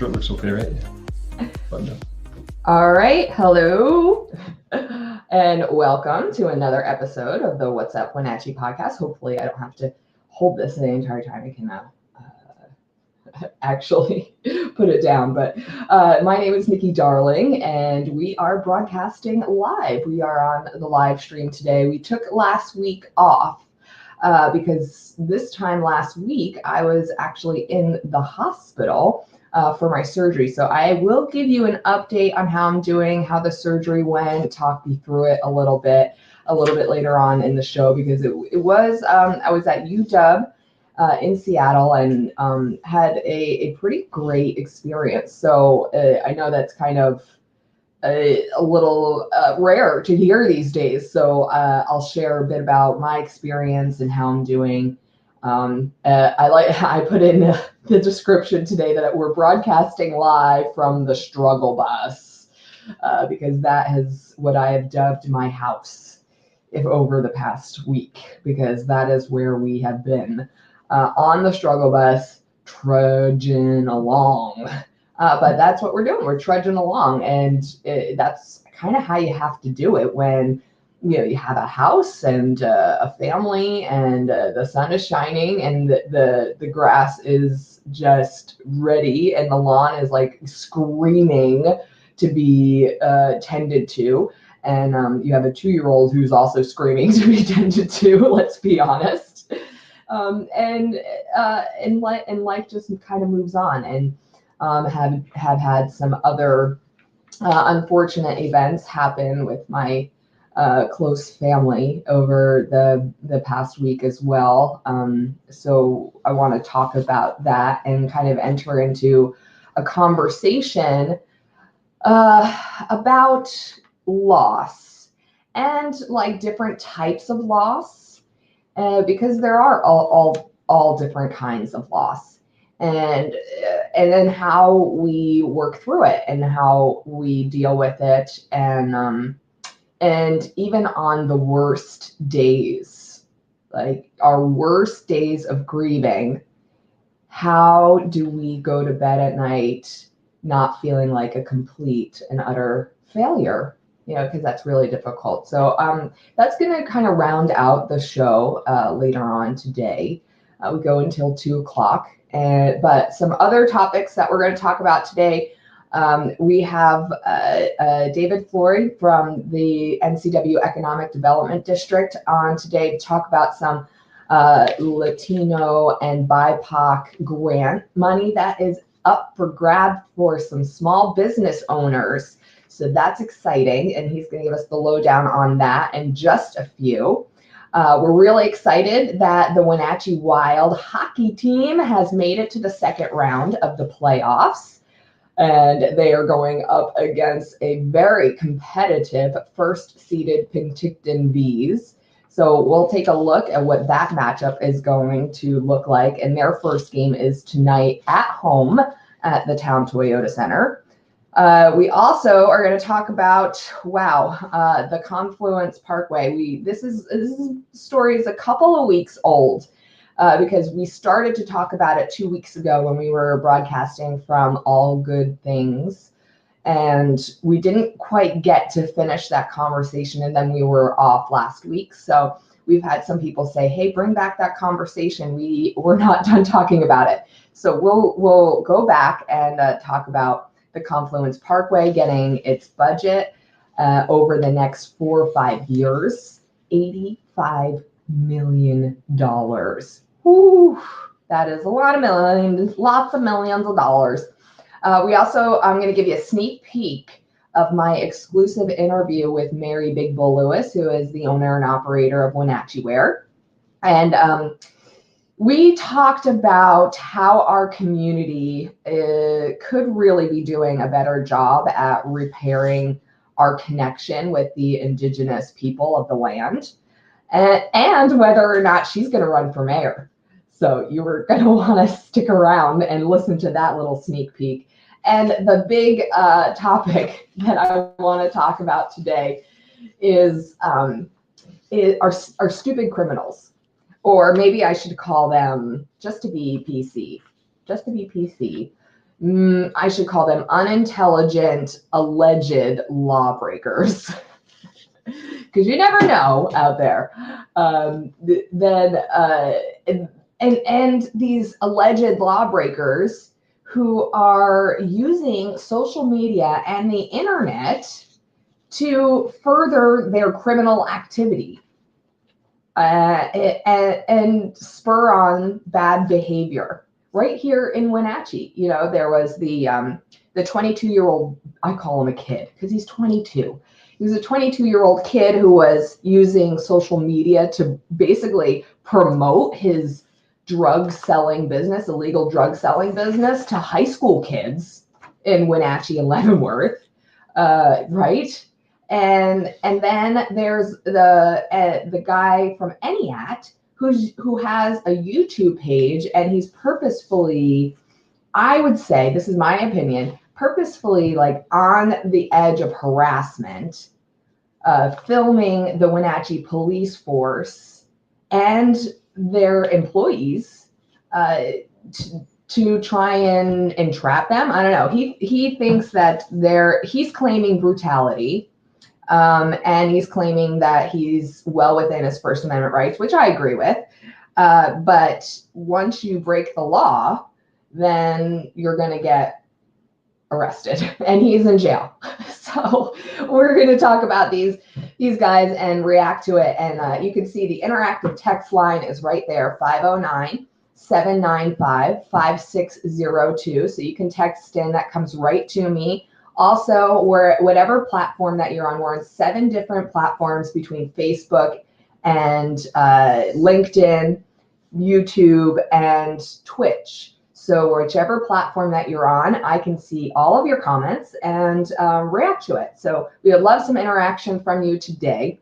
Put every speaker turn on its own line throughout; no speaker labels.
sure it looks okay, right? But no.
All right, hello, and welcome to another episode of the What's Up Wenatchee podcast. Hopefully, I don't have to hold this the entire time. I can actually put it down. But my name is Nikki Darling, and we are broadcasting live. We are on the live stream today. We took last week off because this time last week I was actually in the hospital for my surgery. So I will give you an update on how I'm doing, how the surgery went, talk you through it a little bit later on in the show, because it was, I was at UW in Seattle and had a pretty great experience. So I know that's kind of a little rare to hear these days. So I'll share a bit about my experience and how I'm doing. I put in the description today that we're broadcasting live from the struggle bus because that is what I have dubbed my house over the past week, because that is where we have been on the struggle bus, trudging along. But that's what we're doing. We're trudging along, and that's kind of how you have to do it when you have a house and a family, and the sun is shining, and the grass is just ready, and the lawn is like screaming to be tended to, and you have a 2-year-old who's also screaming to be tended to. Let's be honest, and life just kind of moves on, and have had some other unfortunate events happen with my close family over the past week as well. So I want to talk about that and kind of enter into a conversation about loss and like different types of loss, because there are all different kinds of loss, and then how we work through it and how we deal with it, and even on the worst days, like our worst days of grieving, how do we go to bed at night not feeling like a complete and utter failure? Because that's really difficult. So that's going to kind of round out the show later on today. We go until 2:00. But some other topics that we're going to talk about today, we have David Flory from the NCW Economic Development District on today to talk about some Latino and BIPOC grant money that is up for grab for some small business owners. So that's exciting, and he's going to give us the lowdown on that in just a few. We're really excited that the Wenatchee Wild hockey team has made it to the second round of the playoffs, and they are going up against a very competitive first-seeded Penticton Bees. So we'll take a look at what that matchup is going to look like, and their first game is tonight at home at the Town Toyota Center. We also are going to talk about, the Confluence Parkway. This story is a couple of weeks old because we started to talk about it 2 weeks ago when we were broadcasting from All Good Things, and we didn't quite get to finish that conversation, and then we were off last week. So we've had some people say, hey, bring back that conversation. We're not done talking about it. So we'll go back and talk about the Confluence Parkway getting its budget over the next 4 or 5 years, $85 million. Whew, that is a lot of millions, lots of millions of dollars. I'm going to give you a sneak peek of my exclusive interview with Mary Big Bull Lewis, who is the owner and operator of Wenatchee Wild. And we talked about how our community could really be doing a better job at repairing our connection with the indigenous people of the land, and whether or not she's going to run for mayor. So you were going to want to stick around and listen to that little sneak peek. And the big topic that I want to talk about today is are stupid criminals. Or maybe I should call them, just to be PC, I should call them unintelligent, alleged lawbreakers. Because you never know out there. And these alleged lawbreakers who are using social media and the internet to further their criminal activity and spur on bad behavior. Right here in Wenatchee, there was the 22-year-old, I call him a kid because he's 22. He was a 22-year-old kid who was using social media to basically promote his illegal drug selling business to high school kids in Wenatchee and Leavenworth, right? And then there's the guy from ENIAT who has a YouTube page, and he's purposefully, I would say, this is my opinion, purposefully like on the edge of harassment, filming the Wenatchee police force and their employees to try and entrap them. I don't know. He thinks that he's claiming brutality. And he's claiming that he's well within his First Amendment rights, which I agree with. But once you break the law, then you're going to get arrested, and he's in jail. So we're going to talk about these guys and react to it. And you can see the interactive text line is right there, 509-795-5602. So you can text in. That comes right to me. Also, whatever platform that you're on, we're on 7 different platforms between Facebook and LinkedIn, YouTube, and Twitch. So whichever platform that you're on, I can see all of your comments and react to it. So we would love some interaction from you today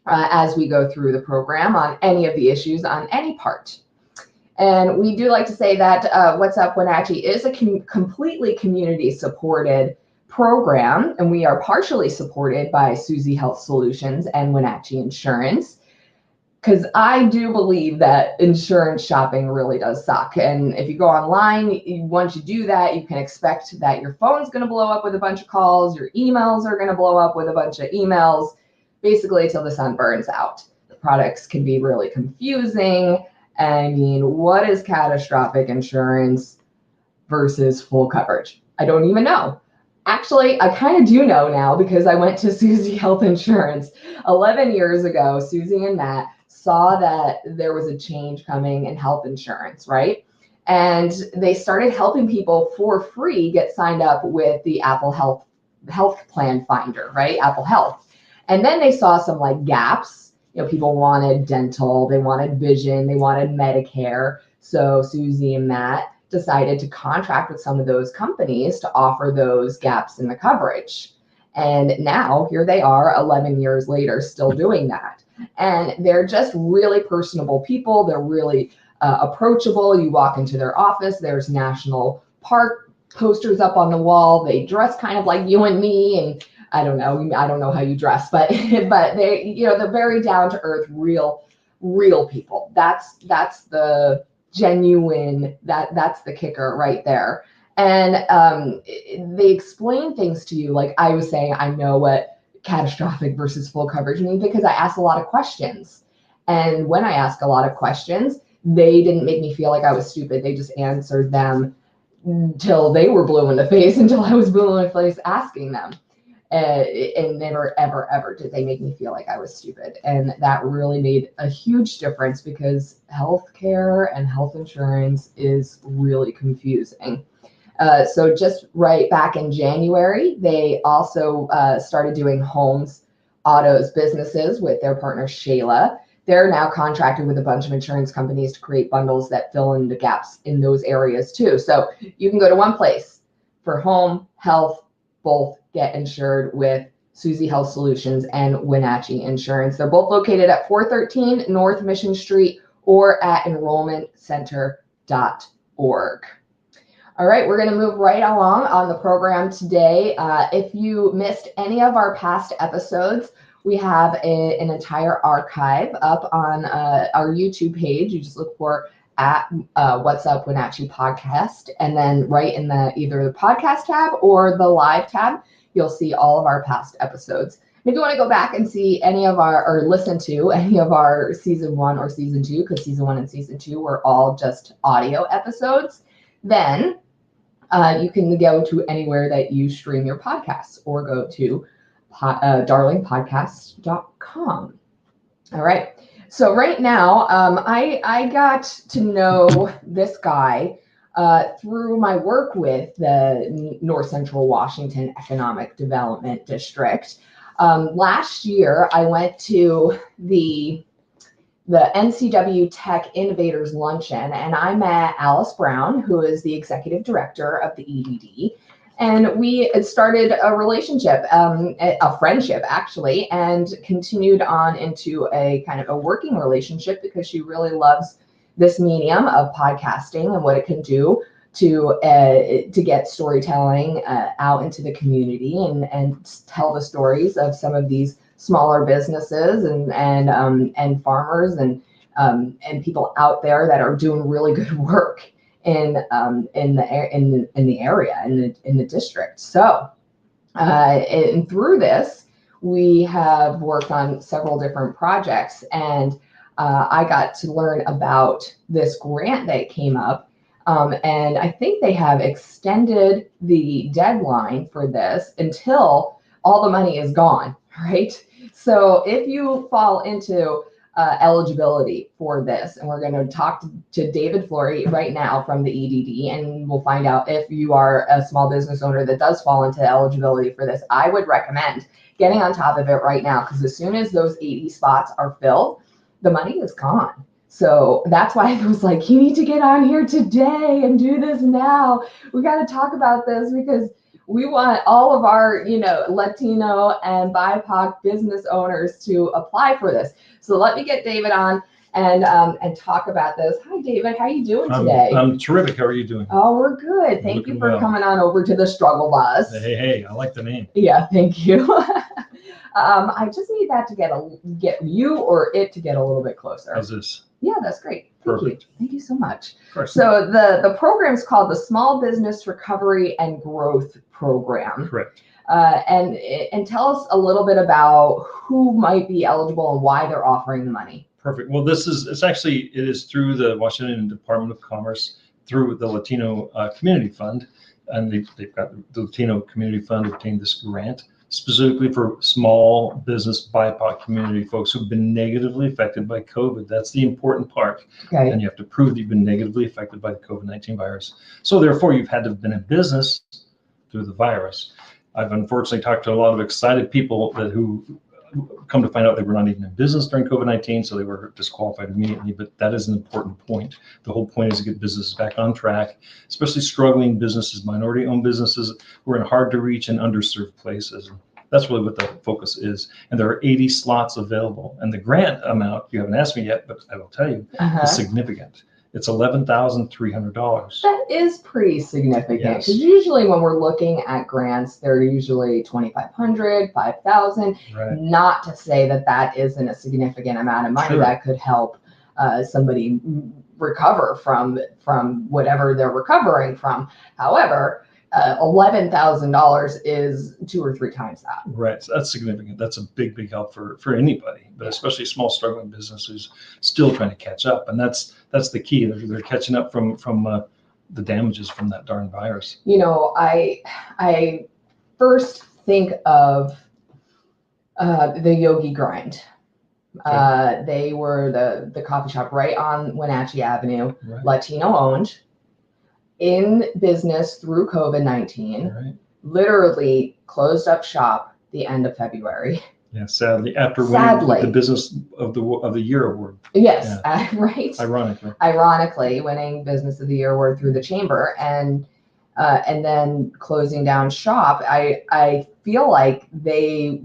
as we go through the program on any of the issues on any part. And we do like to say that What's Up Wenatchee is a completely community-supported program, and we are partially supported by Susie Health Solutions and Wenatchee Insurance, because I do believe that insurance shopping really does suck. And if you go online, once you do that, you can expect that your phone's going to blow up with a bunch of calls, your emails are going to blow up with a bunch of emails, basically till the sun burns out. The products can be really confusing. I mean, what is catastrophic insurance versus full coverage? I don't even know. Actually, I kind of do know now because I went to Susie Health Insurance 11 years ago. Susie and Matt saw that there was a change coming in health insurance, right? And they started helping people for free get signed up with the Apple Health Plan Finder, right? Apple Health. And then they saw some like gaps. People wanted dental, they wanted vision, they wanted Medicare. So Susie and Matt decided to contract with some of those companies to offer those gaps in the coverage. And now here they are 11 years later, still doing that. And they're just really personable people. They're really approachable. You walk into their office, there's national park posters up on the wall. They dress kind of like you and me. And I don't know how you dress, but they're very down to earth, real people. That's the genuine, that's the kicker right there. And they explain things to you. Like I was saying, I know what catastrophic versus full coverage mean because I asked a lot of questions. And when I asked a lot of questions, they didn't make me feel like I was stupid. They just answered them until they were blue in the face, until I was blue in the face asking them. And never, ever did they make me feel like I was stupid. And that really made a huge difference because healthcare and health insurance is really confusing. So just right back in January, they also started doing homes, autos, businesses with their partner Shayla. They're now contracted with a bunch of insurance companies to create bundles that fill in the gaps in those areas too. So you can go to one place for home, health, both get insured with Susie Health Solutions and Wenatchee Insurance. They're both located at 413 North Mission Street or at enrollmentcenter.org. All right, we're going to move right along on the program today. If you missed any of our past episodes, we have an entire archive up on our YouTube page. You just look for at What's Up Wenatchee Podcast. And then right in either the podcast tab or the live tab, you'll see all of our past episodes. If you want to go back and see or listen to any of our season 1 or season 2, because season 1 and season 2 were all just audio episodes, then you can go to anywhere that you stream your podcasts, or go to darlingpodcast.com. All right. So right now, I got to know this guy through my work with the North Central Washington Economic Development District. Last year, I went to the NCW Tech Innovators Luncheon, and I met Alice Brown, who is the executive director of the EDD. And we started a relationship, a friendship actually, and continued on into a kind of a working relationship, because she really loves this medium of podcasting and what it can do to get storytelling out into the community, and tell the stories of some of these smaller businesses and farmers and people out there that are doing really good work in the area, in the district. So and through this, we have worked on several different projects, and I got to learn about this grant that came up. And I think they have extended the deadline for this until all the money is gone, right? So if you fall into eligibility for this, and we're going to talk to David Flory right now from the EDD, and we'll find out if you are a small business owner that does fall into eligibility for this. I would recommend getting on top of it right now, because as soon as those 80 spots are filled, the money is gone. So that's why I was like, you need to get on here today and do this now. We got to talk about this, because we want all of our, Latino and BIPOC business owners to apply for this. So let me get David on and talk about this. Hi, David. How are you doing today?
I'm terrific. How are you doing?
Oh, we're good. Thank you for coming on over to the Struggle Bus.
Hey, I like the name.
Yeah, thank you. I just need that to get you or it to get a little bit closer.
How's this?
Yeah, that's great.
Perfect.
Thank you so much.
Of course.
So the program is called the Small Business Recovery and Growth Program.
Correct.
And tell us a little bit about who might be eligible and why they're offering the money.
Perfect. Well, it is through the Washington Department of Commerce, through the Latino Community Fund, and they've got the Latino Community Fund obtained this grant specifically for small business BIPOC community folks who've been negatively affected by COVID. That's the important part.
Okay.
And you have to prove that you've been negatively affected by the COVID-19 virus. So therefore, you've had to have been in business through the virus. I've unfortunately talked to a lot of excited people who come to find out they were not even in business during COVID-19, so they were disqualified immediately. But that is an important point. The whole point is to get businesses back on track, especially struggling businesses, minority-owned businesses who are in hard-to-reach and underserved places. That's really what the focus is. And there are 80 slots available. And the grant amount, you haven't asked me yet, but I will tell you, is significant. It's $11,300.
That is pretty significant,
Yes.
because usually when we're looking at grants, they're usually $2,500, $5,000.
Right.
Not to say that that isn't a significant amount of money
Sure.
that could help somebody recover from whatever they're recovering from. However, $11,000 is 2 or 3 times that.
Right. So that's significant. That's a big help for anybody, but especially small struggling businesses still trying to catch up. And that's the key. They're catching up from the damages from that darn virus.
I first think of the Yogi Grind.
Okay.
They were the coffee shop right on Wenatchee Avenue,
Right.
Latino owned, in business through COVID-19,
Right.
literally closed up shop the end of February.
Yeah. Sadly, after winning the Business of the Year award.
Yes, right.
Ironically,
Winning Business of the Year award through the chamber, and then closing down shop. I feel like they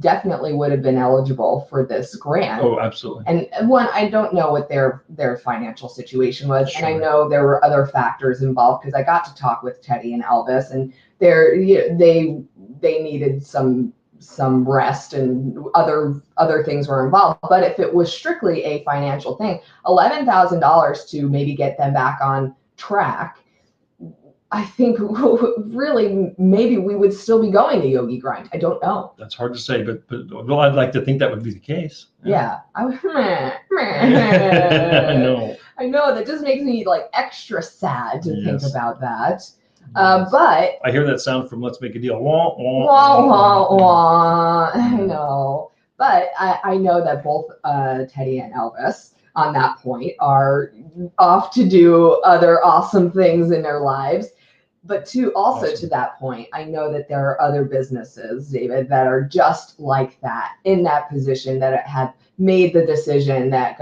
definitely would have been eligible for this grant.
Oh, absolutely.
And I don't know what their financial situation was,
Sure.
and I know there were other factors involved, because I got to talk with Teddy and Elvis, and they needed some some rest and other things were involved. But if it was strictly a financial thing, $11,000 to maybe get them back on track, I think really maybe we would still be going to Yogi Grind. I don't know.
That's hard to say, but well, I'd like to think that would be the case.
Yeah.
I know.
I know, that just makes me like extra sad to think
Yes.
about that. But
I hear that sound from Let's Make a Deal. Wah, wah,
wah, wah,
wah.
wah. I know. But I know that both Teddy and Elvis on that point are off to do other awesome things in their lives. But also
Awesome.
to that point, I know that there are other businesses, David, that are just like that, in that position, that have made the decision that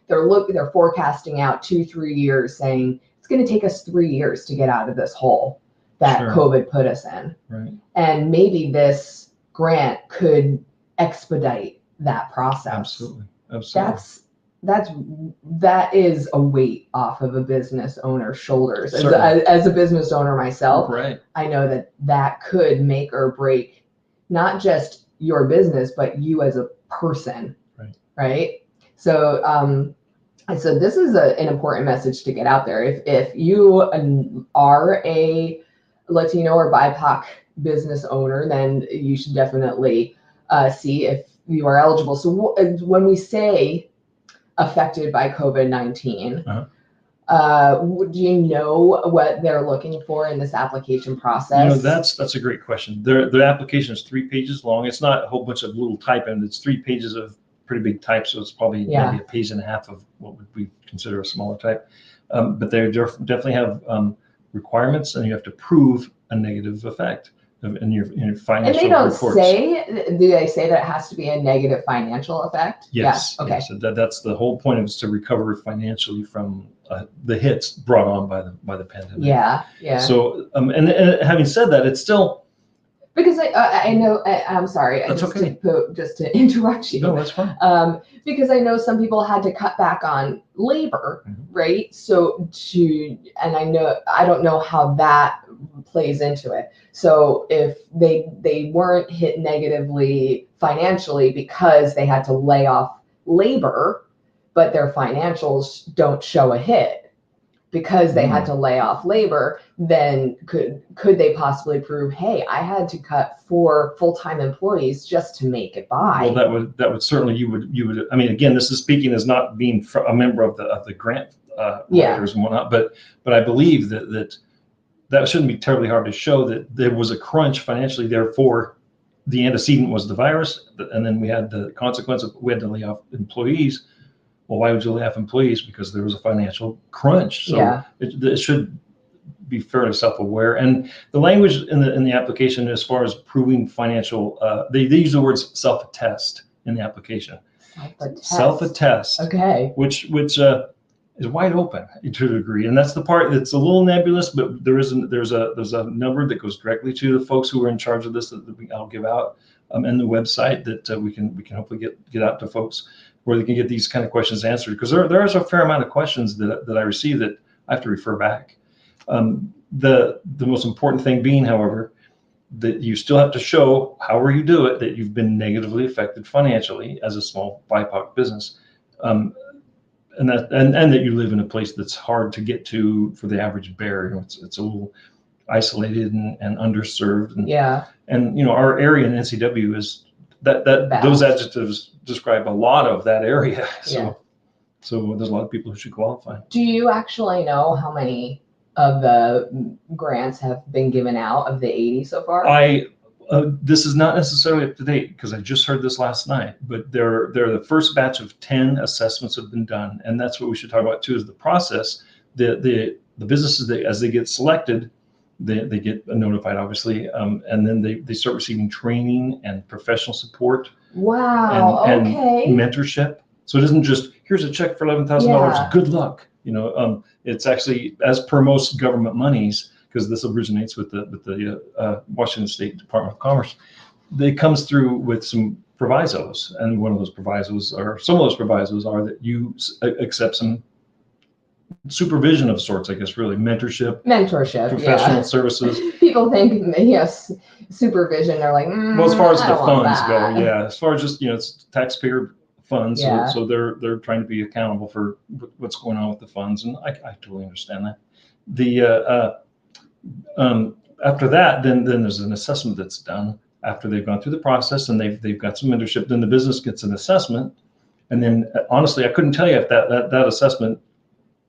they're forecasting out 2-3 years, saying it's going to take us 3 years to get out of this hole that
Sure.
COVID put us in.
Right.
And maybe this grant could expedite that process.
Absolutely. Absolutely.
That is a weight off of a business owner's shoulders.
Certainly.
As a business owner myself,
Right.
I know that could make or break not just your business, but you as a person. Right. So so this is an important message to get out there. If you are a Latino or BIPOC business owner, then you should definitely see if you are eligible. So when we say affected by COVID-19, do you know what they're looking for in this application process?
That's a great question. The application is 3 pages long. It's not a whole bunch of little typing. It's 3 pages of pretty big type, so it's probably maybe a page and a half of what would we consider a smaller type. But they definitely have requirements, and you have to prove a negative effect in your financial
And they don't
reports.
do they say that it has to be a negative financial effect?
Yes.
Yeah. Okay.
Yes. That's the whole point, is to recover financially from the hits brought on by the pandemic.
Yeah. Yeah.
So and having said that, it's still,
because I know, I'm sorry.
That's okay.
Just to interrupt you.
No, that's fine.
Because I know some people had to cut back on labor, right? So and I don't know how that plays into it. So if they weren't hit negatively financially because they had to lay off labor, but their financials don't show a hit because they had to lay off labor, then could they possibly prove, hey, I had to cut 4 full-time employees just to make it by?
Well, that would certainly, you would. I mean, again, this is speaking as not being a member of the grant writers and whatnot, but I believe that shouldn't be terribly hard to show that there was a crunch financially. Therefore, the antecedent was the virus, and then we had the consequence of we had to lay off employees. Well, why would you lay off employees? Because there was a financial crunch. So it should be fairly self-aware. And the language in the application, as far as proving financial, they use the words self-attest in the application. Self-attest.
Okay.
Which is wide open to a degree, and that's the part that's a little nebulous. But there's a number that goes directly to the folks who are in charge of this that I'll give out and the website that we can hopefully get out to folks, where they can get these kind of questions answered, because there is a fair amount of questions that I receive that I have to refer back. The most important thing being, however, that you still have to show, however you do it, that you've been negatively affected financially as a small BIPOC business, and that you live in a place that's hard to get to for the average bear. It's a little isolated and underserved. And our area in NCW is that those adjectives describe a lot of that area. So there's a lot of people who should qualify.
Do you actually know how many of the grants have been given out of the 80 so far?
This is not necessarily up to date, because I just heard this last night, but they're the first batch of 10 assessments have been done. And that's what we should talk about too, is the process. The businesses, as they get selected, they get notified, obviously, and then they start receiving training and professional support.
Wow.
And mentorship. So it isn't just, here's a check for $11,000. Good luck. It's actually, as per most government monies, because this originates with the Washington State Department of Commerce, it comes through with some provisos, and some of those provisos are that you accept some supervision of sorts, I guess, really mentorship, professional services.
People think, yes, supervision. They're like,
Well, as far as
I
the
don't want
funds go,
that.
yeah. As far as just, it's taxpayer funds,
Yeah.
so they're trying to be accountable for what's going on with the funds, and I totally understand that. After that, then there's an assessment that's done after they've gone through the process and they've got some mentorship. Then the business gets an assessment, and then honestly, I couldn't tell you if that assessment,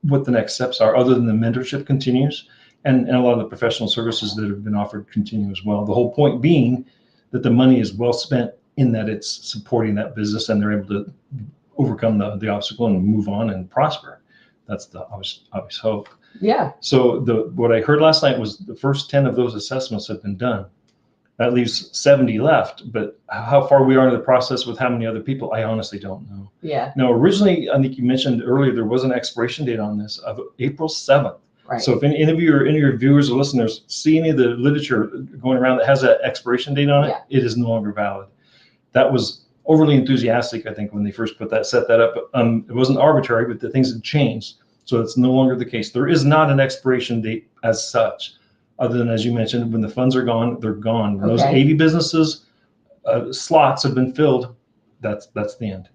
what the next steps are, other than the mentorship continues, and a lot of the professional services that have been offered continue as well. The whole point being that the money is well spent in that it's supporting that business and they're able to overcome the obstacle and move on and prosper. That's the obvious hope.
Yeah.
So what I heard last night was the first 10 of those assessments have been done. That leaves 70 left, but how far we are in the process with how many other people, I honestly don't know.
Yeah.
Now, originally, I think you mentioned earlier, there was an expiration date on this of April 7th.
Right.
So if any of your viewers or listeners see any of the literature going around that has an expiration date on it, it is no longer valid. That was overly enthusiastic, I think, when they first set that up. It wasn't arbitrary, but the things had changed. So it's no longer the case. There is not an expiration date as such, other than, as you mentioned, when the funds are gone, they're gone. When those 80 businesses slots have been filled, that's the end.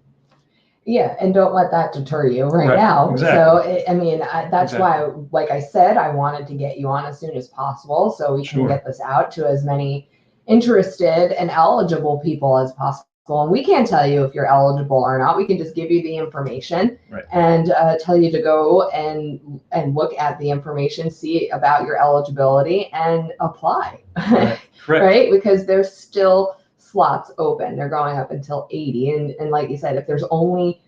Yeah, and don't let that deter you right now.
Exactly.
So, I mean, that's why, like I said, I wanted to get you on as soon as possible so we can get this out to as many interested and eligible people as possible. And we can't tell you if you're eligible or not. We can just give you the information and tell you to go and look at the information, see about your eligibility, and apply. Right? Because there's still slots open. They're going up until 80. And like you said, if there's only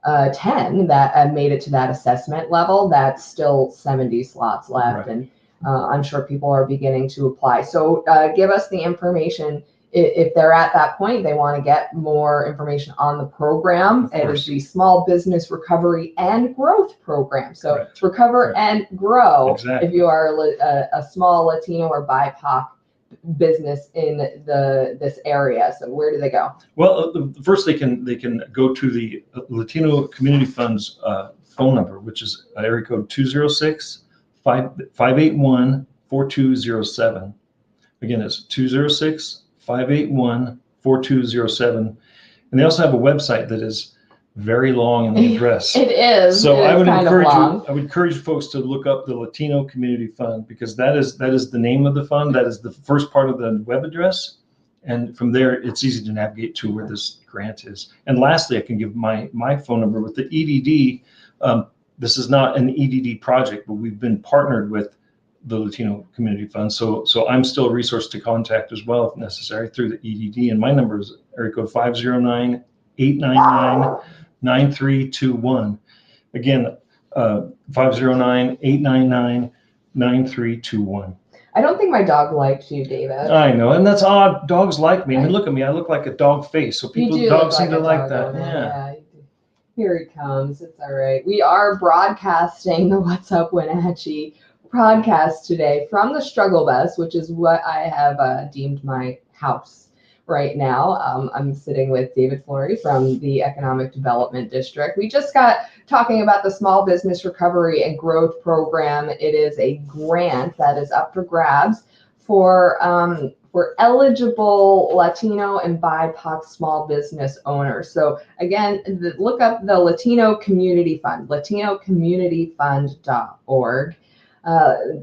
10 that have made it to that assessment level, that's still 70 slots left. And I'm sure people are beginning to apply. So give us the information. If they're at that point, they want to get more information on the program. It is the Small Business Recovery and Growth Program. So recover and grow if you are a small Latino or BIPOC business in this area. So where do they go? Well,
first they can go to the Latino Community Fund's phone number, which is area code 206-581-4207. Again, it's 206-581-4207. And they also have a website that is very long in the address.
It is.
So I would encourage folks to look up the Latino Community Fund, because that is the name of the fund. That is the first part of the web address. And from there, it's easy to navigate to where this grant is. And lastly, I can give my phone number with the EDD. This is not an EDD project, but we've been partnered with the Latino Community Fund. So I'm still a resource to contact as well if necessary through the EDD. And my number is area code 509-899-9321. Again, 509-899-9321.
I don't think my dog liked you, David.
I know, and that's odd. Dogs like me. I mean, look at me. I look like a dog face. So dogs seem to like that.
Yeah. Here he comes. It's all right. We are broadcasting the What's Up Wenatchee podcast today from the Struggle Bus, which is what I have deemed my house right now. I'm sitting with David Flory from the Economic Development District. We just got talking about the Small Business Recovery and Growth Program. It is a grant that is up for grabs for eligible Latino and BIPOC small business owners. So again, look up the Latino Community Fund, latinocommunityfund.org.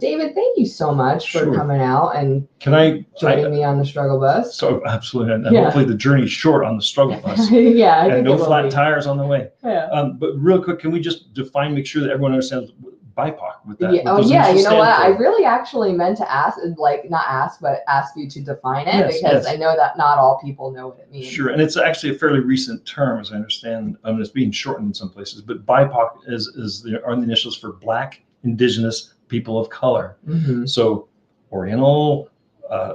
David, thank you so much for coming out and joining me on the Struggle Bus. So absolutely, and hopefully the journey's short on the Struggle Bus. And no flat tires on the way. But real quick, can we just make sure that everyone understands BIPOC with that? You know what? I really actually meant to ask you to define it, because I know that not all people know what it means. Sure, and it's actually a fairly recent term, as I understand. It's being shortened in some places, but BIPOC are the initials for Black, Indigenous, People of Color. So Oriental,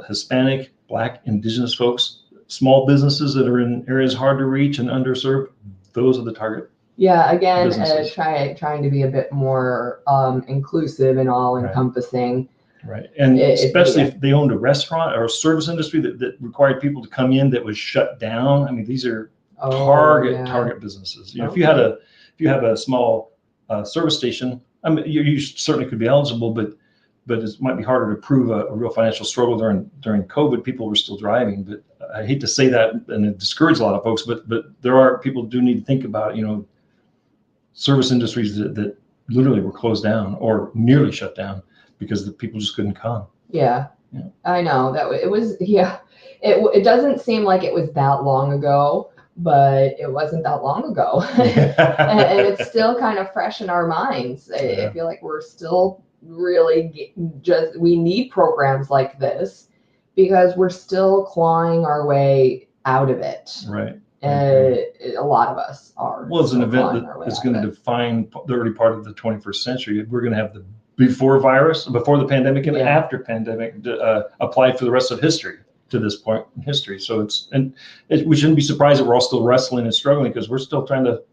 Hispanic, Black, Indigenous folks, small businesses that are in areas hard to reach and underserved, those are the target. Again, trying to be a bit more inclusive and all-encompassing. Right, and especially if they owned a restaurant or a service industry that required people to come in that was shut down. I mean, these are target businesses. If you have a small service station, I mean, you certainly could be eligible, but
but it might be harder to prove a real financial struggle during COVID. People were still driving, but I hate to say that and it discourages a lot of folks, but there are people do need to think about, service industries that literally were closed down or nearly shut down because the people just couldn't come.
Yeah.
Yeah.
I know that it was, yeah, it doesn't seem like it was that long ago, but it wasn't that long ago. and it's still kind of fresh in our minds. I feel like we're still really we need programs like this because we're still clawing our way out of it.
Right.
A lot of us are.
Well, it's an event that is going to define the early part of the 21st century. We're going to have the before the pandemic and after pandemic applied for the rest of history to this point in history. So we shouldn't be surprised that we're all still wrestling and struggling because we're still trying to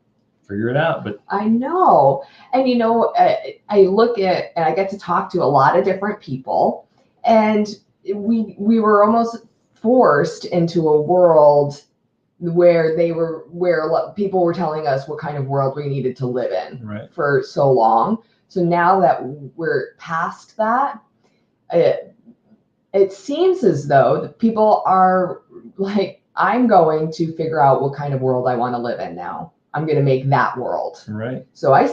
figure it out. But
I know. And, I look at, and I get to talk to a lot of different people, and we were almost forced into a world where people were telling us what kind of world we needed to live in for so long. So now that we're past that, it seems as though the people are like, I'm going to figure out what kind of world I want to live in now. I'm going to make that world.
Right.
So I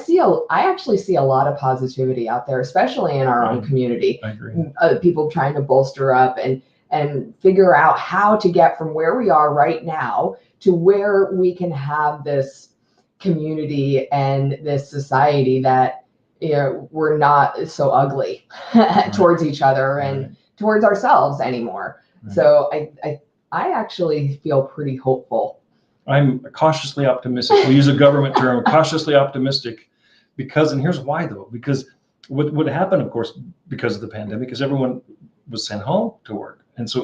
actually see a lot of positivity out there, especially in our own community.
I agree.
People trying to bolster up and figure out how to get from where we are right now to where we can have this community and this society that we're not so ugly towards each other and towards ourselves anymore. Right. So I actually feel pretty hopeful.
I'm cautiously optimistic. We use a government term, cautiously optimistic, and here's why though, because what happened, of course, because of the pandemic is everyone was sent home to work. And so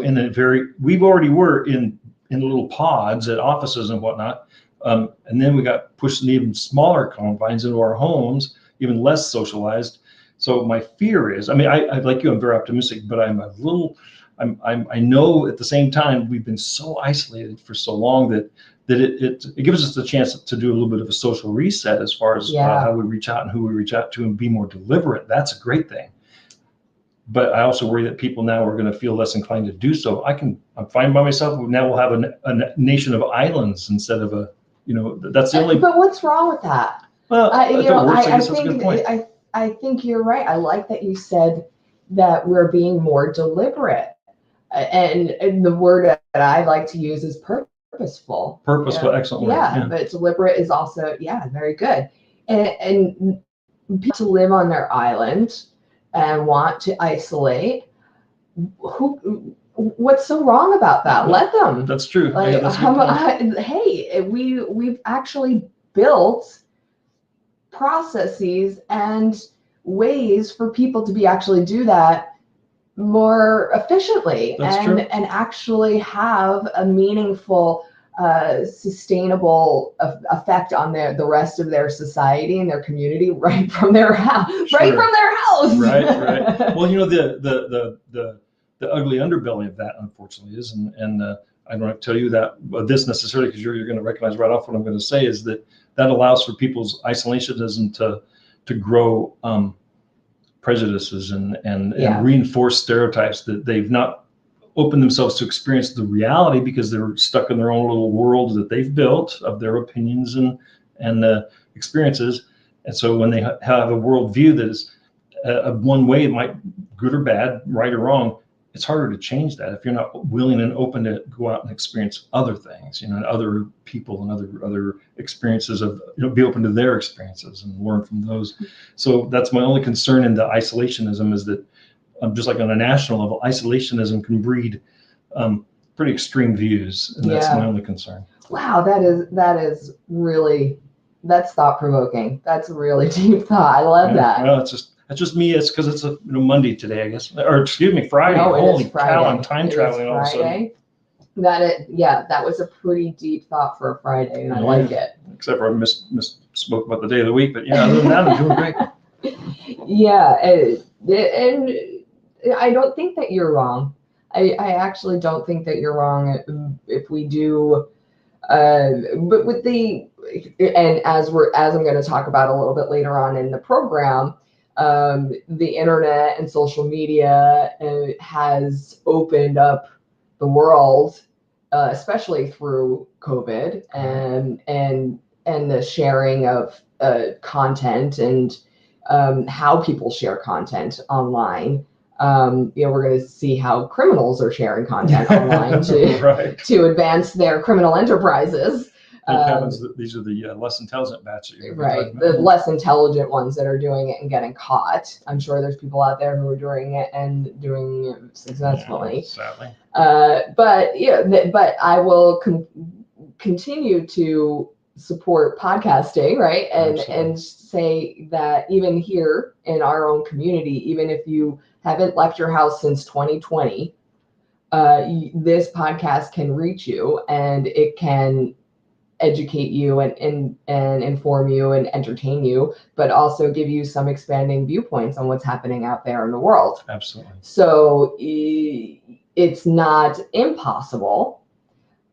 we already were in little pods at offices and whatnot. And then we got pushed in even smaller confines into our homes, even less socialized. So my fear is, I like you, I'm very optimistic, but I know at the same time, we've been so isolated for so long that it gives us the chance to do a little bit of a social reset as far as how we reach out and who we reach out to and be more deliberate. That's a great thing. But I also worry that people now are going to feel less inclined to do so. I'm fine by myself. Now we'll have a nation of islands instead of that's the only.
But what's wrong with that?
Well,
I think you're right. I like that you said that we're being more deliberate, and the word that I like to use is purposeful.
Purposeful, excellent word.
Yeah, but deliberate is also very good. And people to live on their island and want to isolate. What's so wrong about that? Let them.
That's true.
We've actually built processes and ways for people to be actually do that more efficiently and actually have a meaningful sustainable effect on the rest of their society and their community right from their house. Right.
Well, the ugly underbelly of that, unfortunately, is, and I don't have to tell you this necessarily because you're going to recognize right off what I'm going to say, is that allows for people's isolationism to grow prejudices and reinforce stereotypes that they've not opened themselves to experience the reality because they're stuck in their own little world that they've built of their opinions and experiences. And so when they have a worldview that is one way, it might good or bad, right or wrong, it's harder to change that if you're not willing and open to go out and experience other things, and other people and other experiences be open to their experiences and learn from those. So that's my only concern in the isolationism is that just like on a national level, isolationism can breed pretty extreme views, and that's my only concern.
Wow, that's thought provoking. That's a really deep thought. I love that.
Well, that's just me. It's because it's a Monday today, I guess, or excuse me, Friday.
No,
Holy
Friday.
cow! I'm time traveling all of a sudden.
That was a pretty deep thought for a Friday, and I like it.
Except for I misspoke about the day of the week, but other than that, I'm doing great.
And I don't think that you're wrong. I actually don't think that you're wrong if we do. But with as I'm going to talk about a little bit later on in the program, the internet and social media has opened up the world, especially through COVID and the sharing of content and how people share content online. We're going to see how criminals are sharing content online to advance their criminal enterprises.
It happens that these are the less intelligent batch that you're
Right, the less intelligent ones that are doing it and getting caught. I'm sure there's people out there who are doing it and doing it successfully.
Sadly.
But I will continue to support podcasting, right? And say that even here in our own community, even if you haven't left your house since 2020, this podcast can reach you and it can educate you and inform you and entertain you, but also give you some expanding viewpoints on what's happening out there in the world.
Absolutely.
So it's not impossible,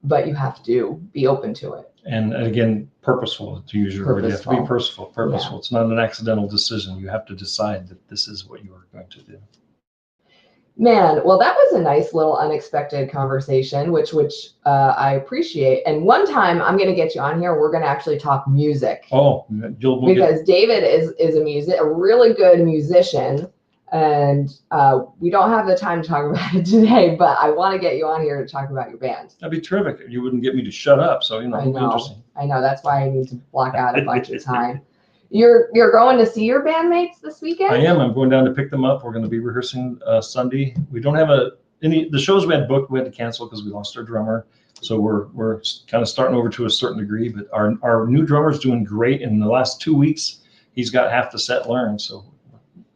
but you have to be open to it.
And again, purposeful, to use your word. You have to be purposeful.
Yeah.
It's not an accidental decision. You have to decide that this is what you are going to do.
Man, well, that was a nice little unexpected conversation, which I appreciate. And one time I'm going to get you on here. We're going to actually talk music.
Oh,
because David is a really good musician, and we don't have the time to talk about it today. But I want to get you on here to talk about your band.
That'd be terrific. You wouldn't get me to shut up, so it'll be interesting.
I know. That's why I need to block out a bunch of time. You're going to see your bandmates this weekend?
I am. I'm going down to pick them up. We're going to be rehearsing Sunday. We don't have the shows we had booked. We had to cancel because we lost our drummer. So we're kind of starting over to a certain degree. But our new drummer's doing great. In the last 2 weeks, he's got half the set learned. So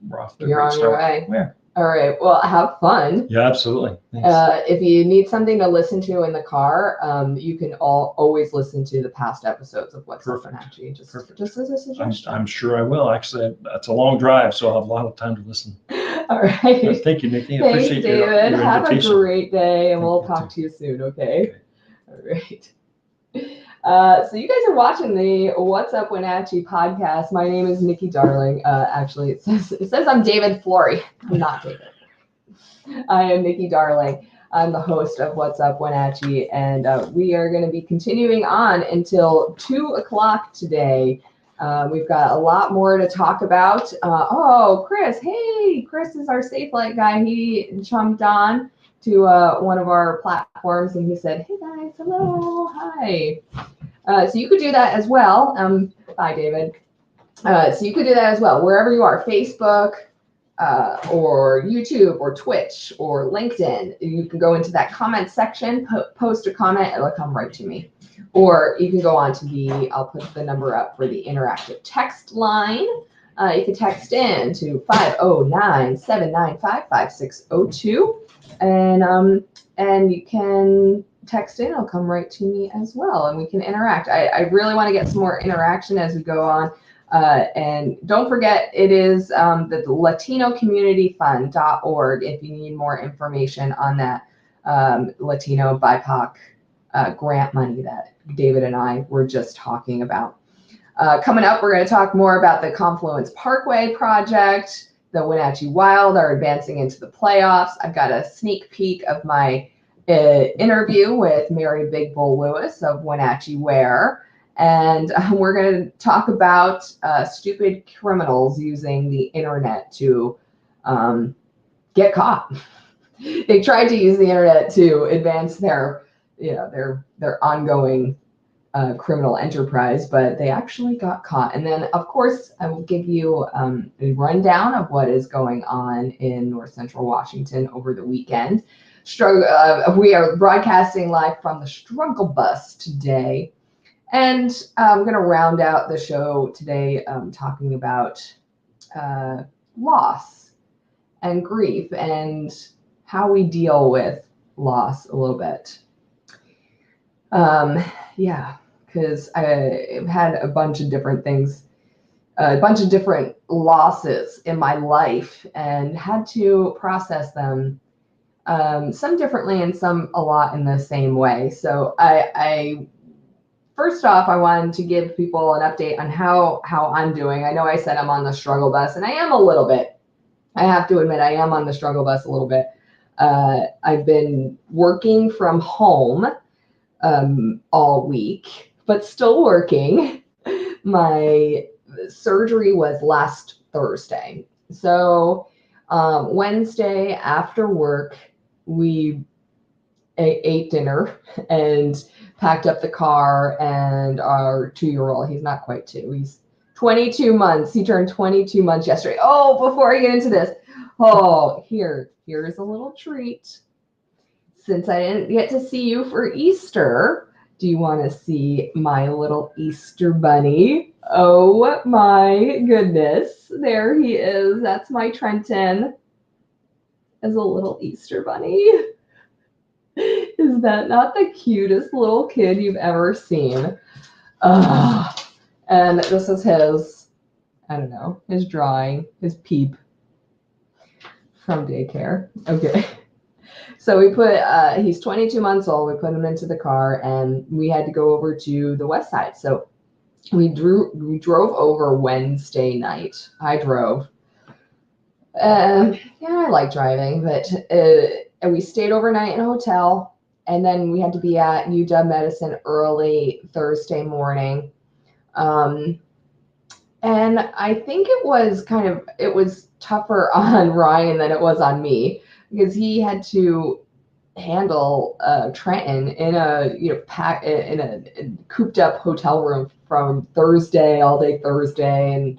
we're off to a great start.
You're on your way.
Yeah.
All right. Well, have fun.
Yeah, absolutely.
If you need something to listen to in the car, you can always listen to the past episodes of What's Up Wenatchee. Just as a suggestion.
I'm sure I will. Actually, that's a long drive, so I'll have a lot of time to listen.
All right.
Thank you, Nikki.
Thanks,
Appreciate
David.
your
have
invitation.
a great day, and we'll talk to you soon, okay? All right. So you guys are watching the What's Up Wenatchee podcast. My name is Nikki Darling. Actually, it says I'm David Flory. I'm not David. I am Nikki Darling. I'm the host of What's Up Wenatchee, and we are going to be continuing on until 2 o'clock today. We've got a lot more to talk about. Chris. Hey, Chris is our Safe Light guy. He jumped on to one of our platforms, and he said, "Hey guys, hello, hi." So you could do that as well. Bye, David. So you could do that as well, wherever you are, Facebook, or YouTube, or Twitch, or LinkedIn. You can go into that comment section, post a comment, it'll come right to me. Or you can go on to I'll put the number up for the interactive text line. You can text in to 509-795-5602. And you can text in, it'll come right to me as well, and we can interact. I really want to get some more interaction as we go on. And don't forget, it is the LatinoCommunityFund.org if you need more information on that Latino BIPOC grant money that David and I were just talking about. Coming up, we're going to talk more about the Confluence Parkway project. The Wenatchee Wild are advancing into the playoffs. I've got a sneak peek of my interview with Mary Big Bull Lewis of Wenatchee Wild. And we're going to talk about stupid criminals using the internet to get caught. They tried to use the internet to advance their ongoing criminal enterprise, but they actually got caught. And then, of course, I will give you a rundown of what is going on in North Central Washington over the weekend. We are broadcasting live from the Struggle Bus today. And I'm going to round out the show today talking about loss and grief and how we deal with loss a little bit. Because I've had a bunch of different things, a bunch of different losses in my life and had to process them, some differently and some a lot in the same way. So I first off, I wanted to give people an update on how I'm doing. I know I said I'm on the struggle bus, and I am a little bit. I have to admit, I am on the struggle bus a little bit. I've been working from home all week, but still working. My surgery was last Thursday. So Wednesday after work, we ate dinner and packed up the car, and our 2-year-old, he's not quite 2, he's 22 months. He turned 22 months yesterday. Oh, before I get into this, here's a little treat. Since I didn't get to see you for Easter, do you want to see my little Easter bunny? Oh my goodness. There he is. That's my Trenton as a little Easter bunny. Is that not the cutest little kid you've ever seen? And this is his, I don't know, his drawing, his peep from daycare. Okay. So we put, he's 22 months old. We put him into the car, and we had to go over to the west side. So we drove over Wednesday night. I drove. Yeah, I like driving, but and we stayed overnight in a hotel, and then we had to be at UW Medicine early Thursday morning. And I think it was tougher on Ryan than it was on me, because he had to handle Trenton in a in a cooped up hotel room from all day Thursday and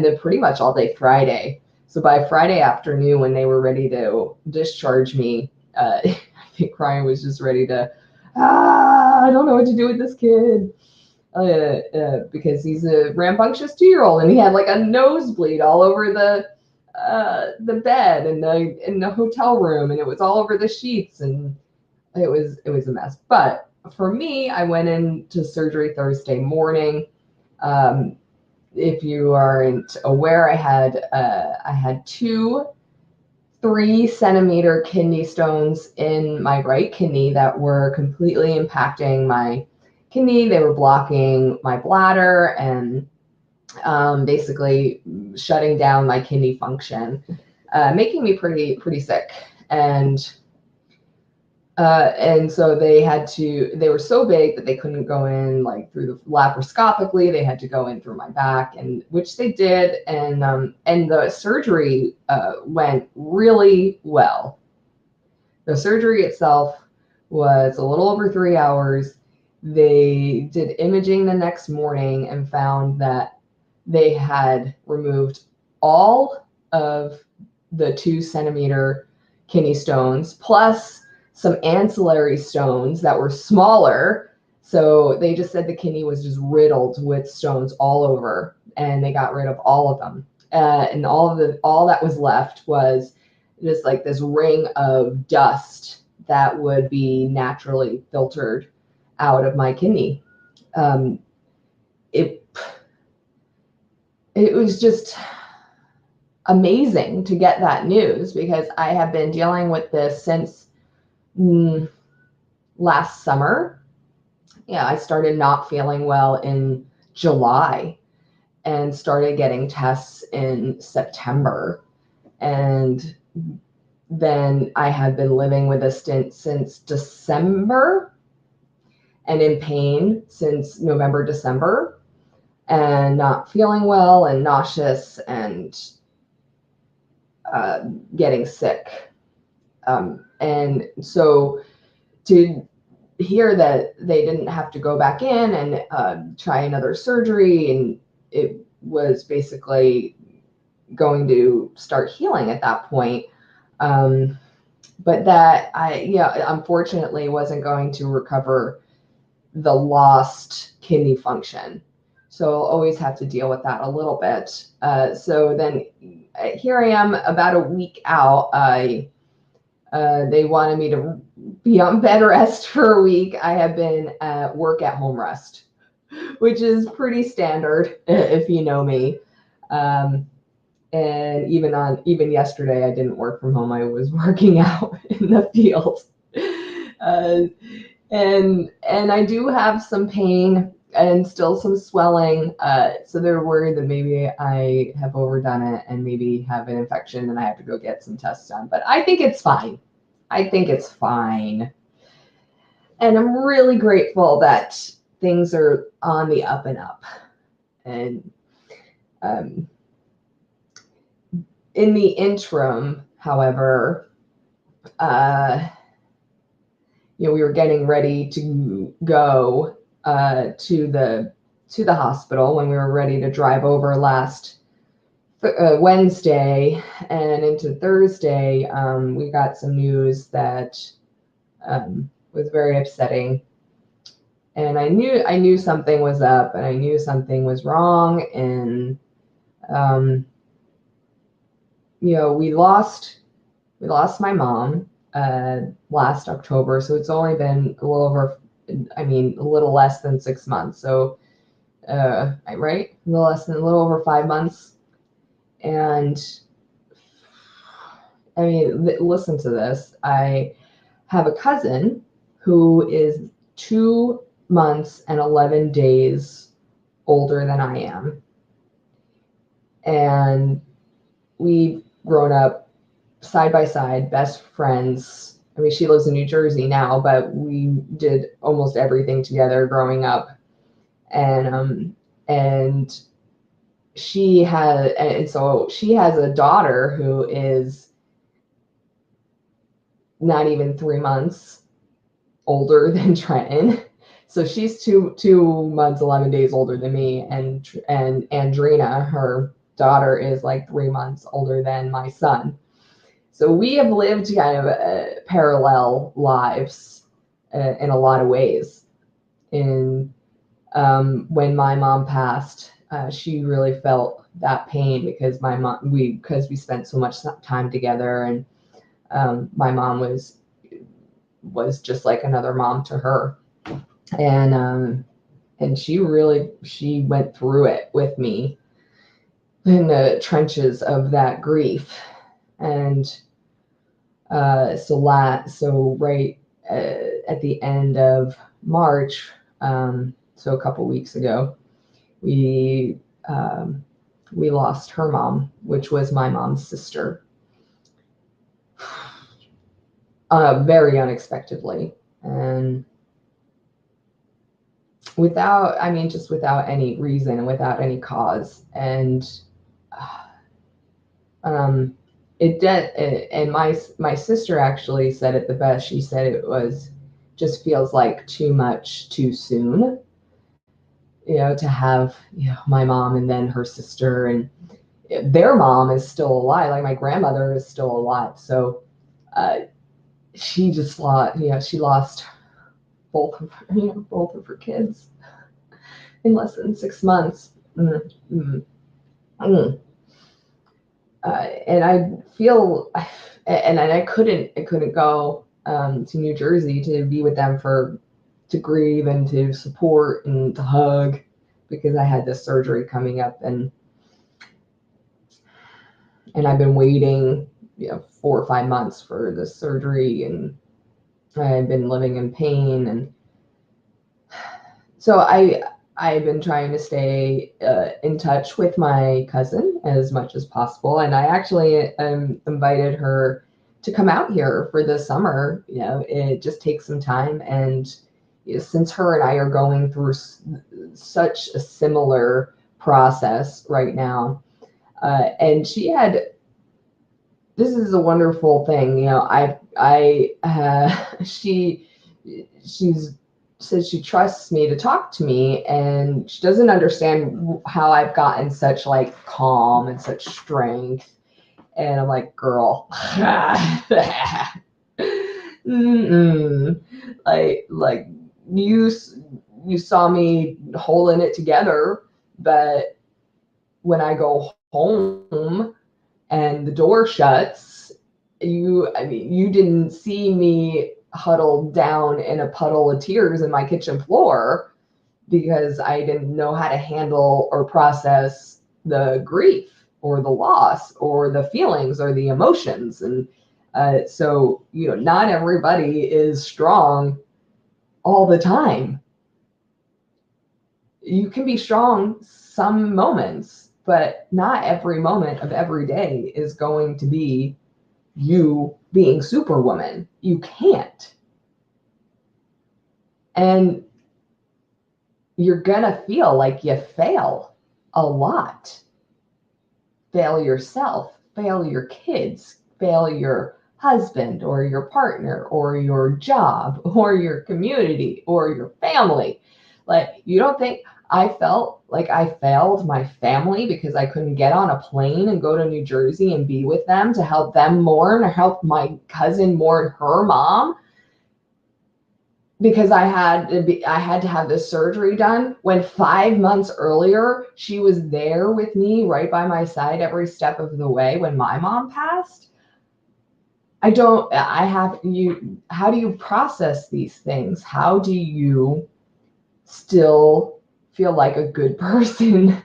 then pretty much all day Friday. So by Friday afternoon, when they were ready to discharge me, I think Ryan was just ready to, I don't know what to do with this kid. Because he's a rambunctious 2-year-old, and he had like a nosebleed all over the bed in the hotel room, and it was all over the sheets, and it was a mess. But for me, I went into surgery Thursday morning. If you aren't aware, I had 2 3-centimeter kidney stones in my right kidney that were completely impacting my kidney. They were blocking my bladder and basically shutting down my kidney function, making me pretty sick. And so they were so big that they couldn't go in like through the laparoscopically. They had to go in through my back, and which they did. And the surgery went really well. The surgery itself was a little over 3 hours. They did imaging the next morning and found that they had removed all of the 2-centimeter kidney stones, plus some ancillary stones that were smaller. So they just said the kidney was just riddled with stones all over, and they got rid of all of them. And all that was left was just like this ring of dust that would be naturally filtered out of my kidney. It was just amazing to get that news, because I have been dealing with this since last summer. Yeah, I started not feeling well in July and started getting tests in September. And then I had been living with a stint since December and in pain since November, December, and not feeling well and nauseous and getting sick. And so to hear that they didn't have to go back in and try another surgery, and it was basically going to start healing at that point. But that unfortunately wasn't going to recover the lost kidney function. So I'll always have to deal with that a little bit. So then here I am about a week out. They wanted me to be on bed rest for a week. I have been at work at home rest, which is pretty standard if you know me. And even yesterday, I didn't work from home. I was working out in the field. and I do have some pain and still some swelling. So they're worried that maybe I have overdone it and maybe have an infection and I have to go get some tests done. But I think it's fine. I think it's fine. And I'm really grateful that things are on the up and up. And in the interim, however, we were getting ready to go to the hospital when we were ready to drive over last Wednesday and into Thursday. We got some news that was very upsetting, and I knew something was up, and I knew something was wrong, and we lost my mom last October, so it's only been a little less than 6 months. So right, a little over 5 months. And I mean, listen to this. I have a cousin who is 2 months and 11 days older than I am. And we've grown up side by side, best friends. I mean, she lives in New Jersey now, but we did almost everything together growing up. And she has a daughter who is not even 3 months older than Trenton. So she's two months, 11 days older than me. And Andrina, her daughter, is like 3 months older than my son. So we have lived kind of parallel lives in a lot of ways. And when my mom passed, she really felt that pain because because we spent so much time together, and my mom was just like another mom to her, and she went through it with me in the trenches of that grief. And so right at the end of March, so a couple weeks ago, we lost her mom, which was my mom's sister, very unexpectedly, and without any reason and without any cause. And and my sister actually said it the best. She said it just feels like too much too soon, to have my mom and then her sister, and their mom is still alive. Like my grandmother is still alive. So she just lost both of her kids in less than 6 months. And I feel, and I couldn't go to New Jersey to be with them to grieve and to support and to hug, because I had this surgery coming up, and I've been waiting 4 or 5 months for this surgery, and I've been living in pain. And so I've been trying to stay in touch with my cousin as much as possible. And I actually invited her to come out here for the summer. It just takes some time. And since her and I are going through such a similar process right now, and this is a wonderful thing. She says she trusts me to talk to me, and she doesn't understand how I've gotten such like calm and such strength. And I'm like, girl, like you saw me holding it together, but when I go home and the door shuts, you didn't see me huddled down in a puddle of tears in my kitchen floor, because I didn't know how to handle or process the grief or the loss or the feelings or the emotions. And so not everybody is strong all the time. You can be strong some moments, but not every moment of every day is going to be you being Superwoman. You can't. And you're gonna feel like you fail a lot. Fail yourself, fail your kids, fail your husband or your partner or your job or your community or your family. Like, you don't think I felt like I failed my family because I couldn't get on a plane and go to New Jersey and be with them to help them mourn or help my cousin mourn her mom because I had to have this surgery done when 5 months earlier she was there with me right by my side every step of the way when my mom passed. How do you process these things? How do you still feel like a good person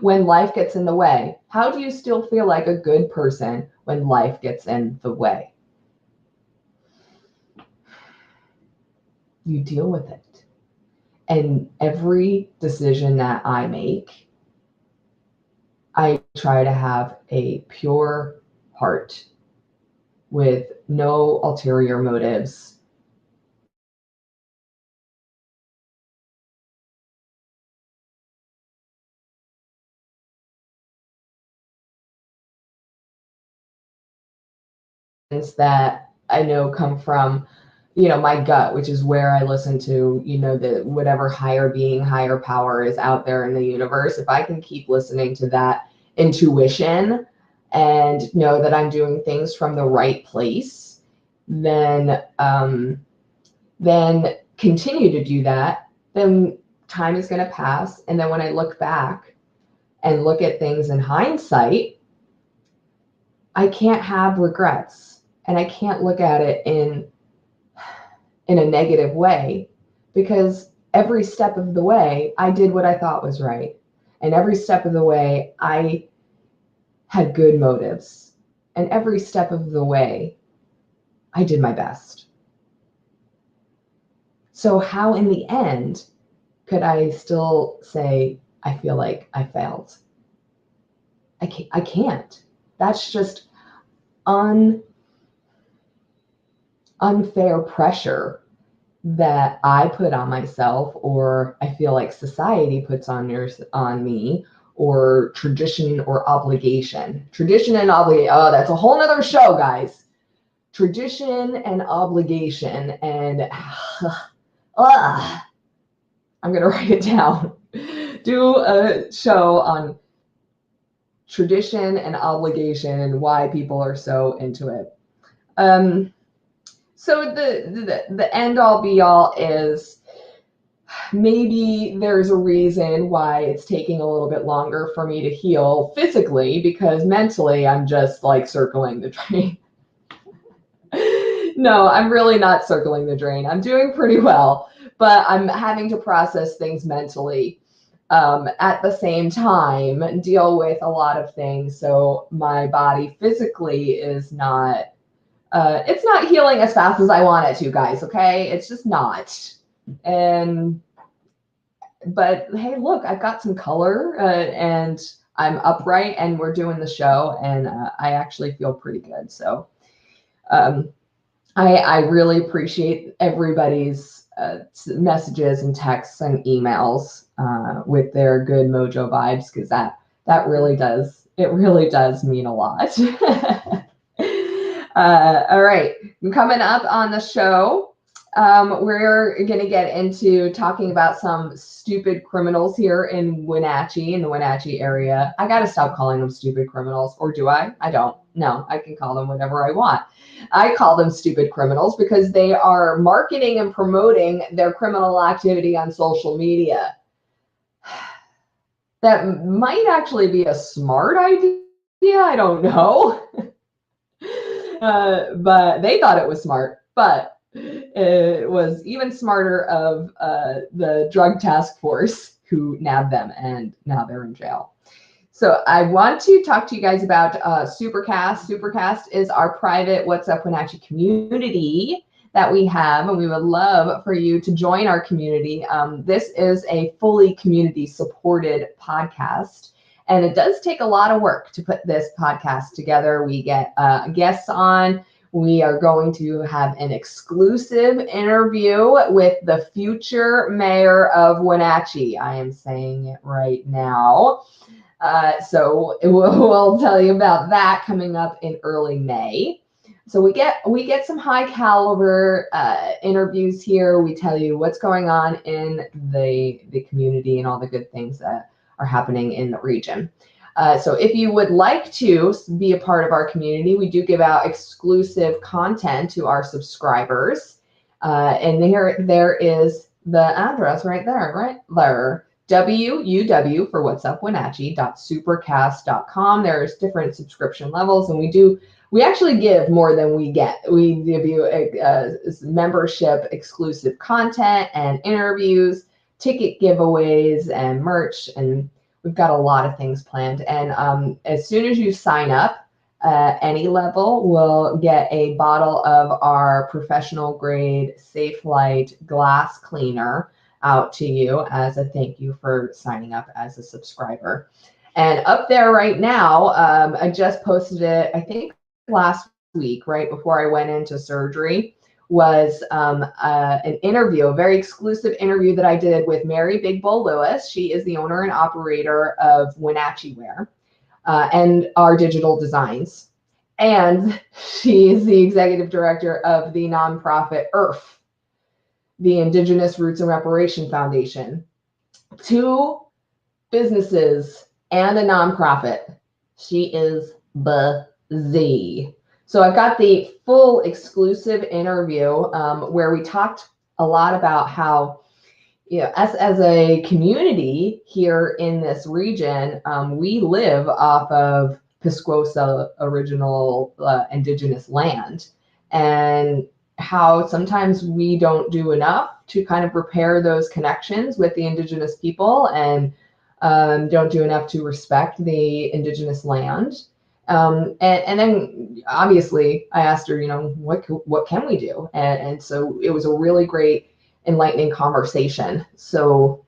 when life gets in the way? How do you still feel like a good person when life gets in the way? You deal with it. And every decision that I make, I try to have a pure heart with no ulterior motives. That I know come from, my gut, which is where I listen to, the whatever higher being, higher power is out there in the universe. If I can keep listening to that intuition and know that I'm doing things from the right place, then continue to do that, then time is going to pass. And then when I look back and look at things in hindsight, I can't have regrets and I can't look at it in a negative way, because every step of the way I did what I thought was right. And every step of the way I had good motives. And every step of the way I did my best. So how in the end could I still say, I feel like I failed? I can't. That's just unfair pressure that I put on myself, or I feel like society puts on me, or tradition or obligation. Tradition and obligation. Oh, that's a whole nother show, guys. Tradition and obligation. And I'm going to write it down. Do a show on tradition and obligation and why people are so into it. So the end all be all is maybe there's a reason why it's taking a little bit longer for me to heal physically, because mentally I'm just like circling the drain. No, I'm really not circling the drain. I'm doing pretty well, but I'm having to process things mentally at the same time, deal with a lot of things. So my body physically is not, it's not healing as fast as I want it to, guys. Okay. It's just not. But hey, look, I've got some color and I'm upright and we're doing the show, and I actually feel pretty good. So I really appreciate everybody's messages and texts and emails with their good mojo vibes, because that really does, it really does mean a lot. All right, coming up on the show, we're going to get into talking about some stupid criminals here in Wenatchee, in the Wenatchee area. I got to stop calling them stupid criminals, or do I? I don't. No, I can call them whatever I want. I call them stupid criminals because they are marketing and promoting their criminal activity on social media. That might actually be a smart idea. I don't know. But they thought it was smart. But it was even smarter of the drug task force who nabbed them, and now they're in jail. So I want to talk to you guys about Supercast. Supercast is our private What's Up Wenatchee community that we have, and we would love for you to join our community. This is a fully community supported podcast, and it does take a lot of work to put this podcast together. We get guests on. We are going to have an exclusive interview with the future mayor of Wenatchee. I am saying it right now. So we'll tell you about that coming up in early May. So we get some high caliber interviews here. We tell you what's going on in the community and all the good things that are happening in the region. So if you would like to be a part of our community, we do give out exclusive content to our subscribers. And there is the address right there, WUW for What's Up Wenatchee.supercast.com. There's different subscription levels, and we actually give more than we get. We give you membership exclusive content and interviews, ticket giveaways, and merch, and we've got a lot of things planned. And as soon as you sign up, any level will get a bottle of our professional grade Safe Light glass cleaner out to you as a thank you for signing up as a subscriber. And up there right now, I just posted it, I think last week, right before I went into surgery, was an interview, a very exclusive interview that I did with Mary Big Bull Lewis. She is the owner and operator of Wenatchee Wear and our digital designs. And she is the executive director of the nonprofit IRF, the Indigenous Roots and Reparation Foundation. 2 businesses and a nonprofit. She is busy. So I've got the full exclusive interview where we talked a lot about how, as a community here in this region, we live off of Pisquosa original indigenous land, and how sometimes we don't do enough to kind of repair those connections with the indigenous people, and don't do enough to respect the indigenous land. And then obviously I asked her, what can we do? And so it was a really great, enlightening conversation. So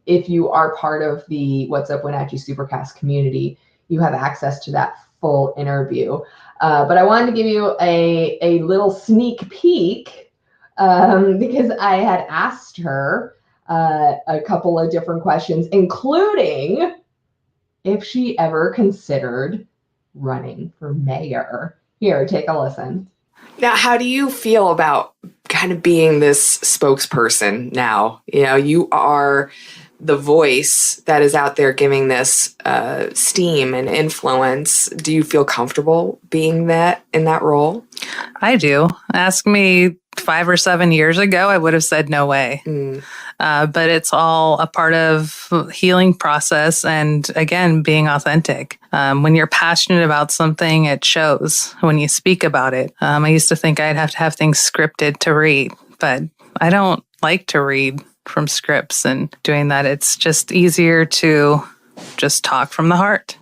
if you are part of the What's Up Wenatchee Supercast community, you have access to that full interview. But I wanted to give you a little sneak peek because I had asked her a couple of different questions, including if she ever considered running for mayor. Here, take a listen.
Now, how do you feel about kind of being this spokesperson now? You are the voice that is out there giving this steam and influence. Do you feel comfortable being that in that role?
I do. Ask me 5 or 7 years ago, I would have said no way. But it's all a part of healing process. And again, being authentic. When you're passionate about something, it shows when you speak about it. I used to think I'd have to have things scripted to read, but I don't like to read from scripts, and doing that, it's just easier to just talk from the heart.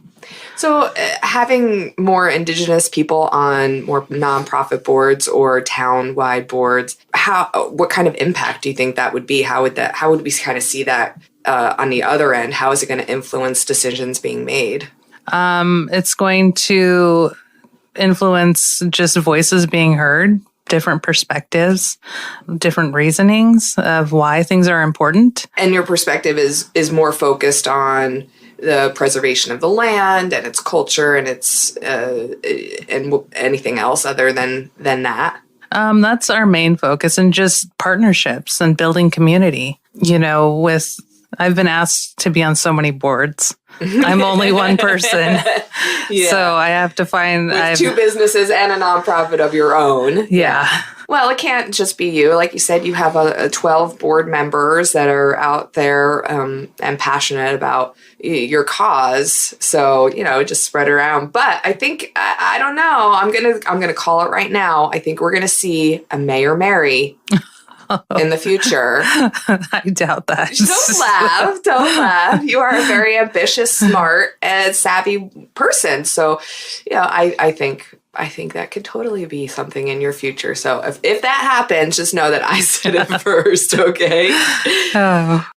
So having more Indigenous people on more nonprofit boards or town-wide boards, what kind of impact do you think that would be? How would we kind of see that on the other end? How is it going to influence decisions being made?
It's going to influence just voices being heard, different perspectives, different reasonings of why things are important.
And your perspective is more focused on the preservation of the land and its culture and its and anything else other than that.
That's our main focus, and just partnerships and building community. I've been asked to be on so many boards. I'm only one person.
Yeah.
So I have to find...
With 2 businesses and a nonprofit of your own.
Yeah.
Well, it can't just be you. Like you said, you have a 12 board members that are out there and passionate about your cause. So, just spread it around. But I think, I don't know, I'm gonna call it right now. I think we're going to see a Mayor Mary in the future.
I doubt that.
Don't laugh. You are a very ambitious, smart, and savvy person. So, I think I think that could totally be something in your future. So if that happens, just know that I said it first, okay?
Oh.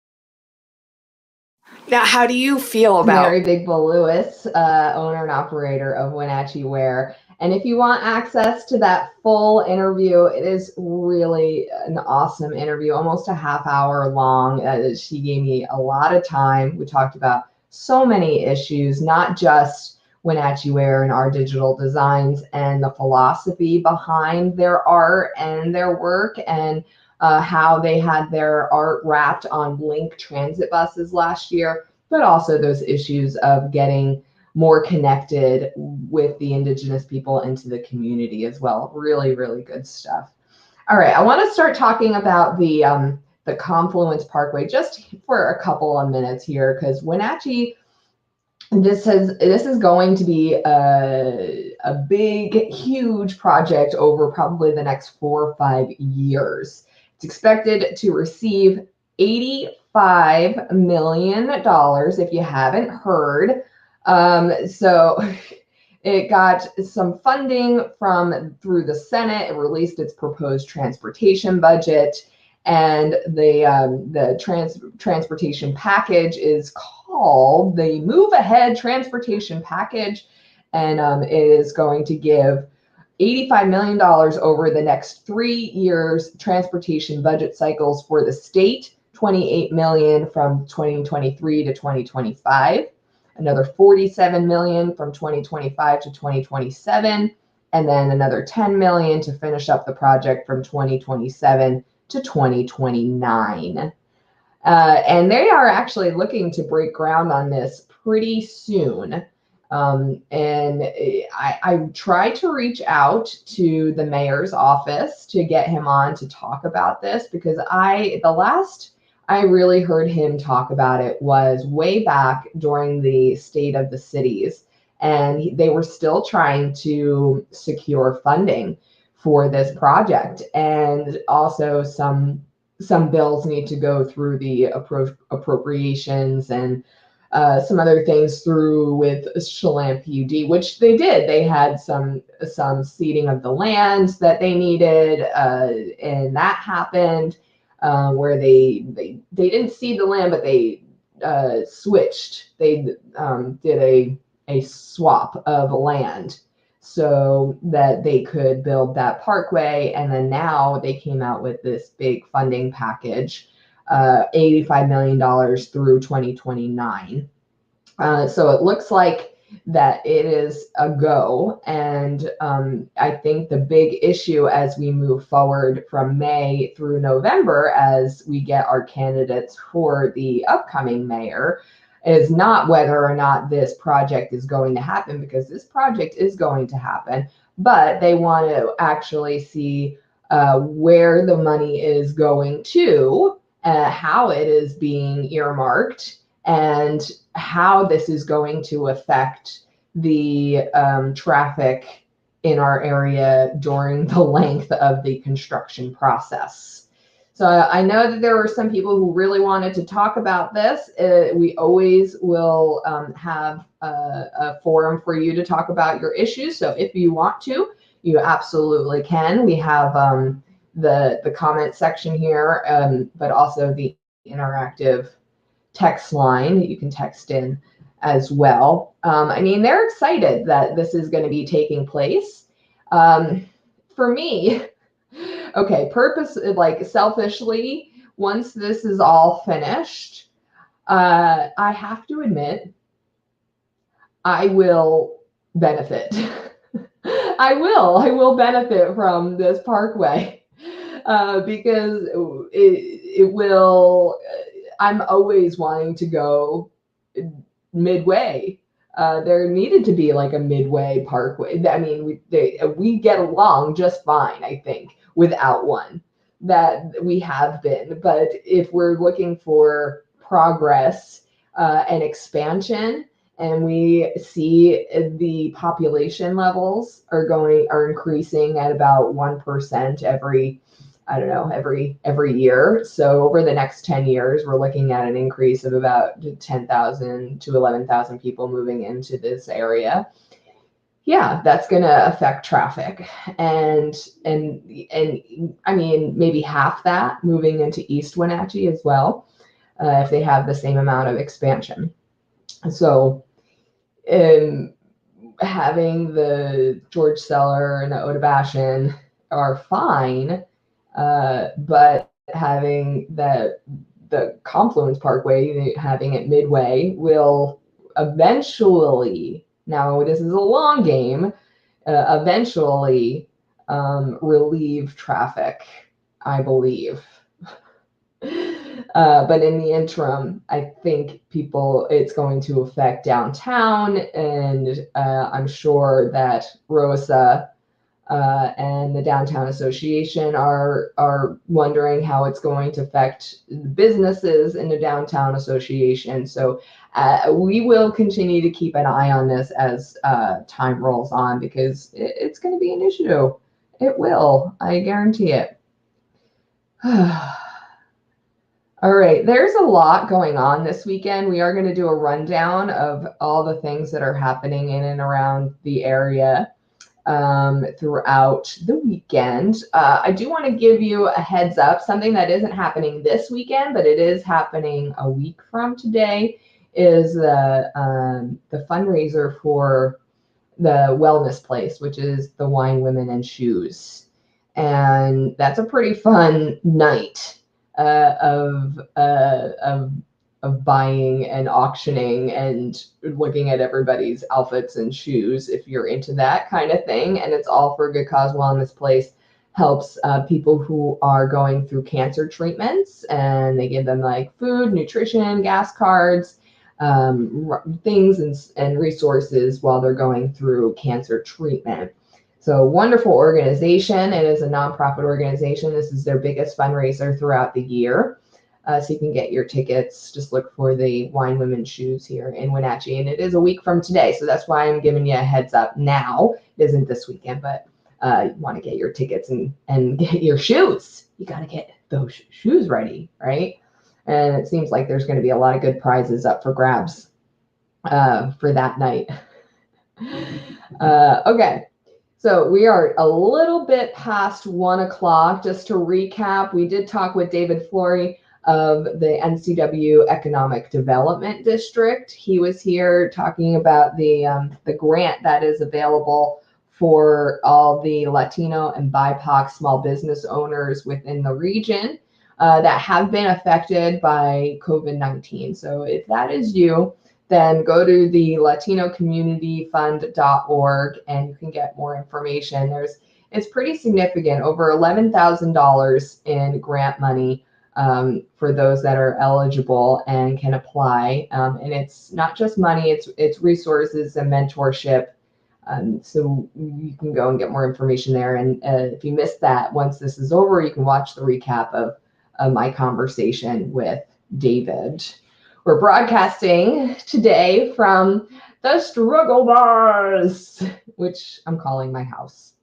Now, how do you feel about
Mary Big Bull Lewis, owner and operator of Wenatchee Wear. And if you want access to that full interview, it is really an awesome interview, almost a half hour long. She gave me a lot of time. We talked about so many issues, not just Wenatchee Wear and our digital designs and the philosophy behind their art and their work, and how they had their art wrapped on Blink transit buses last year, but also those issues of getting more connected with the indigenous people into the community as well. Really, really good stuff. All right, I want to start talking about the Confluence Parkway just for a couple of minutes here, because Wenatchee, this is going to be a big, huge project over probably the next 4 or 5 years. It's expected to receive $85 million, if you haven't heard. So it got some funding through the Senate. It released its proposed transportation budget, and the transportation package is called the Move Ahead Transportation Package, and it is going to give $85 million over the next 3 years transportation budget cycles for the state, $28 million from 2023 to 2025, another $47 million from 2025 to 2027, and then another $10 million to finish up the project from 2027 to 2029. And they are actually looking to break ground on this pretty soon. And I tried to reach out to the mayor's office to get him on to talk about this, because the last I really heard him talk about it was way back during the State of the Cities, and they were still trying to secure funding for this project, and also some bills need to go through the appropriations and some other things through with Chelan PUD, which they did. They had some ceding of the land that they needed, and that happened, where they didn't cede the land, but they switched. They did a swap of land so that they could build that parkway. And then now they came out with this big funding package, $85 million through 2029. So it looks like that it is a go. And I think the big issue as we move forward from May through November, as we get our candidates for the upcoming mayor, is not whether or not this project is going to happen, because this project is going to happen, but they want to actually see where the money is going to, how it is being earmarked, and how this is going to affect the traffic in our area during the length of the construction process. So I know that there were some people who really wanted to talk about this. We always will have a forum for you to talk about your issues. So if you want to, you absolutely can. We have the comment section here, but also the interactive text line that you can text in as well. I mean, they're excited that this is going to be taking place. For me, okay, like selfishly, once this is all finished, I have to admit, I will benefit. I will benefit from this parkway, because it will, I'm always wanting to go midway. There needed to be like a midway parkway. I mean, we get along just fine, I think, without one, that we have been. But if we're looking for progress and expansion, and we see the population levels are increasing at about 1% every year. So over the next 10 years, we're looking at an increase of about 10,000 to 11,000 people moving into this area. yeah, that's going to affect traffic, and I mean maybe half that moving into East Wenatchee as well, if they have the same amount of expansion. So, having the George Cellar and the Otabashan are fine, but having the Confluence Parkway, having it midway, will eventually, now this is a long game, eventually relieve traffic, I believe. But in the interim, I think it's going to affect downtown, and I'm sure that Rosa and the Downtown Association are wondering how it's going to affect the businesses in the Downtown Association. So we will continue to keep an eye on this as time rolls on, because it's going to be an issue. It will, I guarantee it. All right, there's a lot going on this weekend. We are going to do a rundown of all the things that are happening in and around the area throughout the weekend. I do want to give you a heads up, something that isn't happening this weekend, but it is happening a week from today, is the fundraiser for the wellness place, which is the Wine, Women, and Shoes. And that's a pretty fun night of buying and auctioning and looking at everybody's outfits and shoes, if you're into that kind of thing. And it's all for a good cause. Wellness Place helps people who are going through cancer treatments, and they give them like food, nutrition, gas cards, things and resources while they're going through cancer treatment. So wonderful organization. It is a nonprofit organization. This is their biggest fundraiser throughout the year. So you can get your tickets. Just look for the Wine, Women, Shoes here in Wenatchee. And it is a week from today. So that's why I'm giving you a heads up now. It isn't this weekend, but you want to get your tickets and get your shoes. You got to get those shoes ready, right? And it seems like there's going to be a lot of good prizes up for grabs for that night. Okay. So we are a little bit past 1 o'clock. Just to recap, we did talk with David Flory of the NCW Economic Development District. He was here talking about the grant that is available for all the Latino and BIPOC small business owners within the region that have been affected by COVID-19. So if that is you, then go to the latinocommunityfund.org and you can get more information. It's pretty significant, over $11,000 in grant money for those that are eligible and can apply. And it's not just money, it's resources and mentorship. So you can go and get more information there. And if you missed that, once this is over, you can watch the recap of my conversation with David. We're broadcasting today from the Struggle Bars, which I'm calling my house,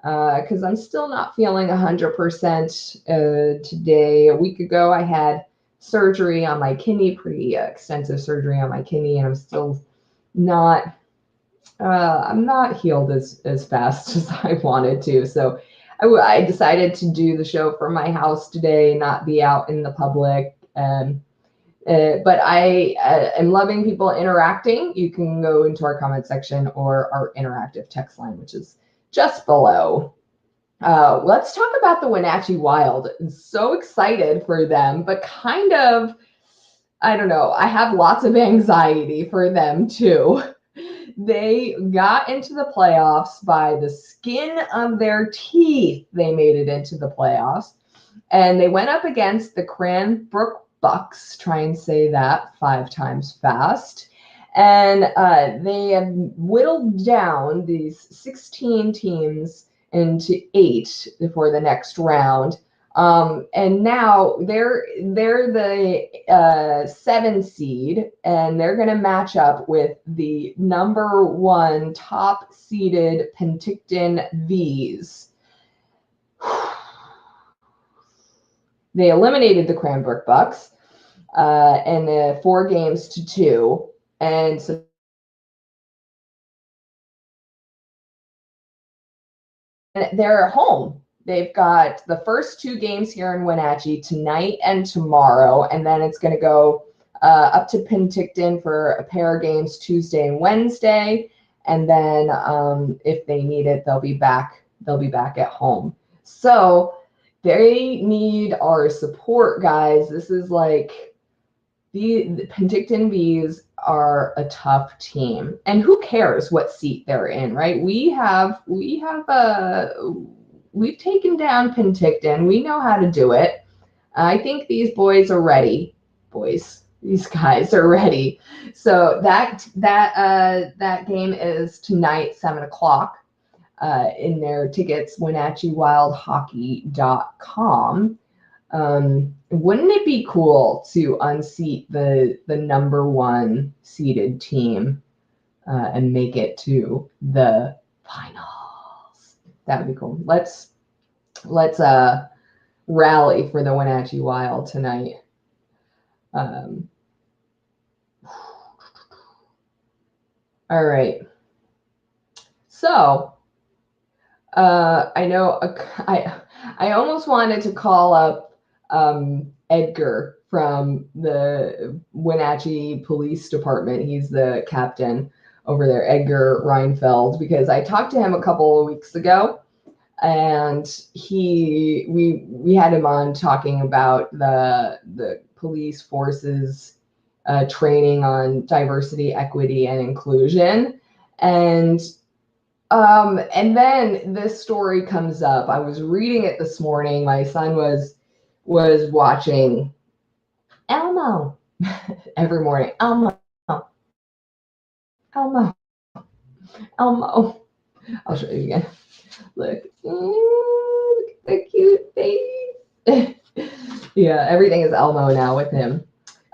because I'm still not feeling 100% today. A week ago, I had surgery on my kidney, pretty extensive surgery on my kidney, and I'm still not, I'm not healed as fast as I wanted to. So I decided to do the show from my house today, not be out in the public. But I am loving people interacting. You can go into our comment section or our interactive text line, which is just below. Let's talk about the Wenatchee Wild. I'm so excited for them, but kind of, I don't know, I have lots of anxiety for them too. They got into the playoffs by the skin of their teeth. They made it into the playoffs, and they went up against the Cranbrook Bucks. Try and say that 5 times fast. And they have whittled down these 16 teams into 8 for the next round. And now they're the 7 seed, and they're going to match up with the number 1 top seeded Penticton V's. They eliminated the Cranbrook Bucks in the 4-2, and so they're home. They've got the first 2 games here in Wenatchee tonight and tomorrow, and then it's going to go up to Penticton for a pair of games Tuesday and Wednesday, and then if they need it, they'll be back at home. So they need our support, guys. This is like the Penticton Bees are a tough team, and who cares what seat they're in, right? We've taken down Penticton. We know how to do it. I think these boys are ready. These guys are ready. So that game is tonight, 7:00. In their tickets, WenatcheeWildHockey.com. Wouldn't it be cool to unseat the number 1 seeded team and make it to the finals? That would be cool. Let's rally for the Wenatchee Wild tonight. All right. So I know I almost wanted to call up Edgar from the Wenatchee Police Department. He's the captain over there, Edgar Reinfeld, because I talked to him a couple of weeks ago, and we had him on talking about the police forces training on diversity, equity, and inclusion, and then this story comes up. I was reading it this morning. My son was watching Elmo every morning. Elmo. I'll show you again. Look at the cute face. Yeah, everything is Elmo now with him.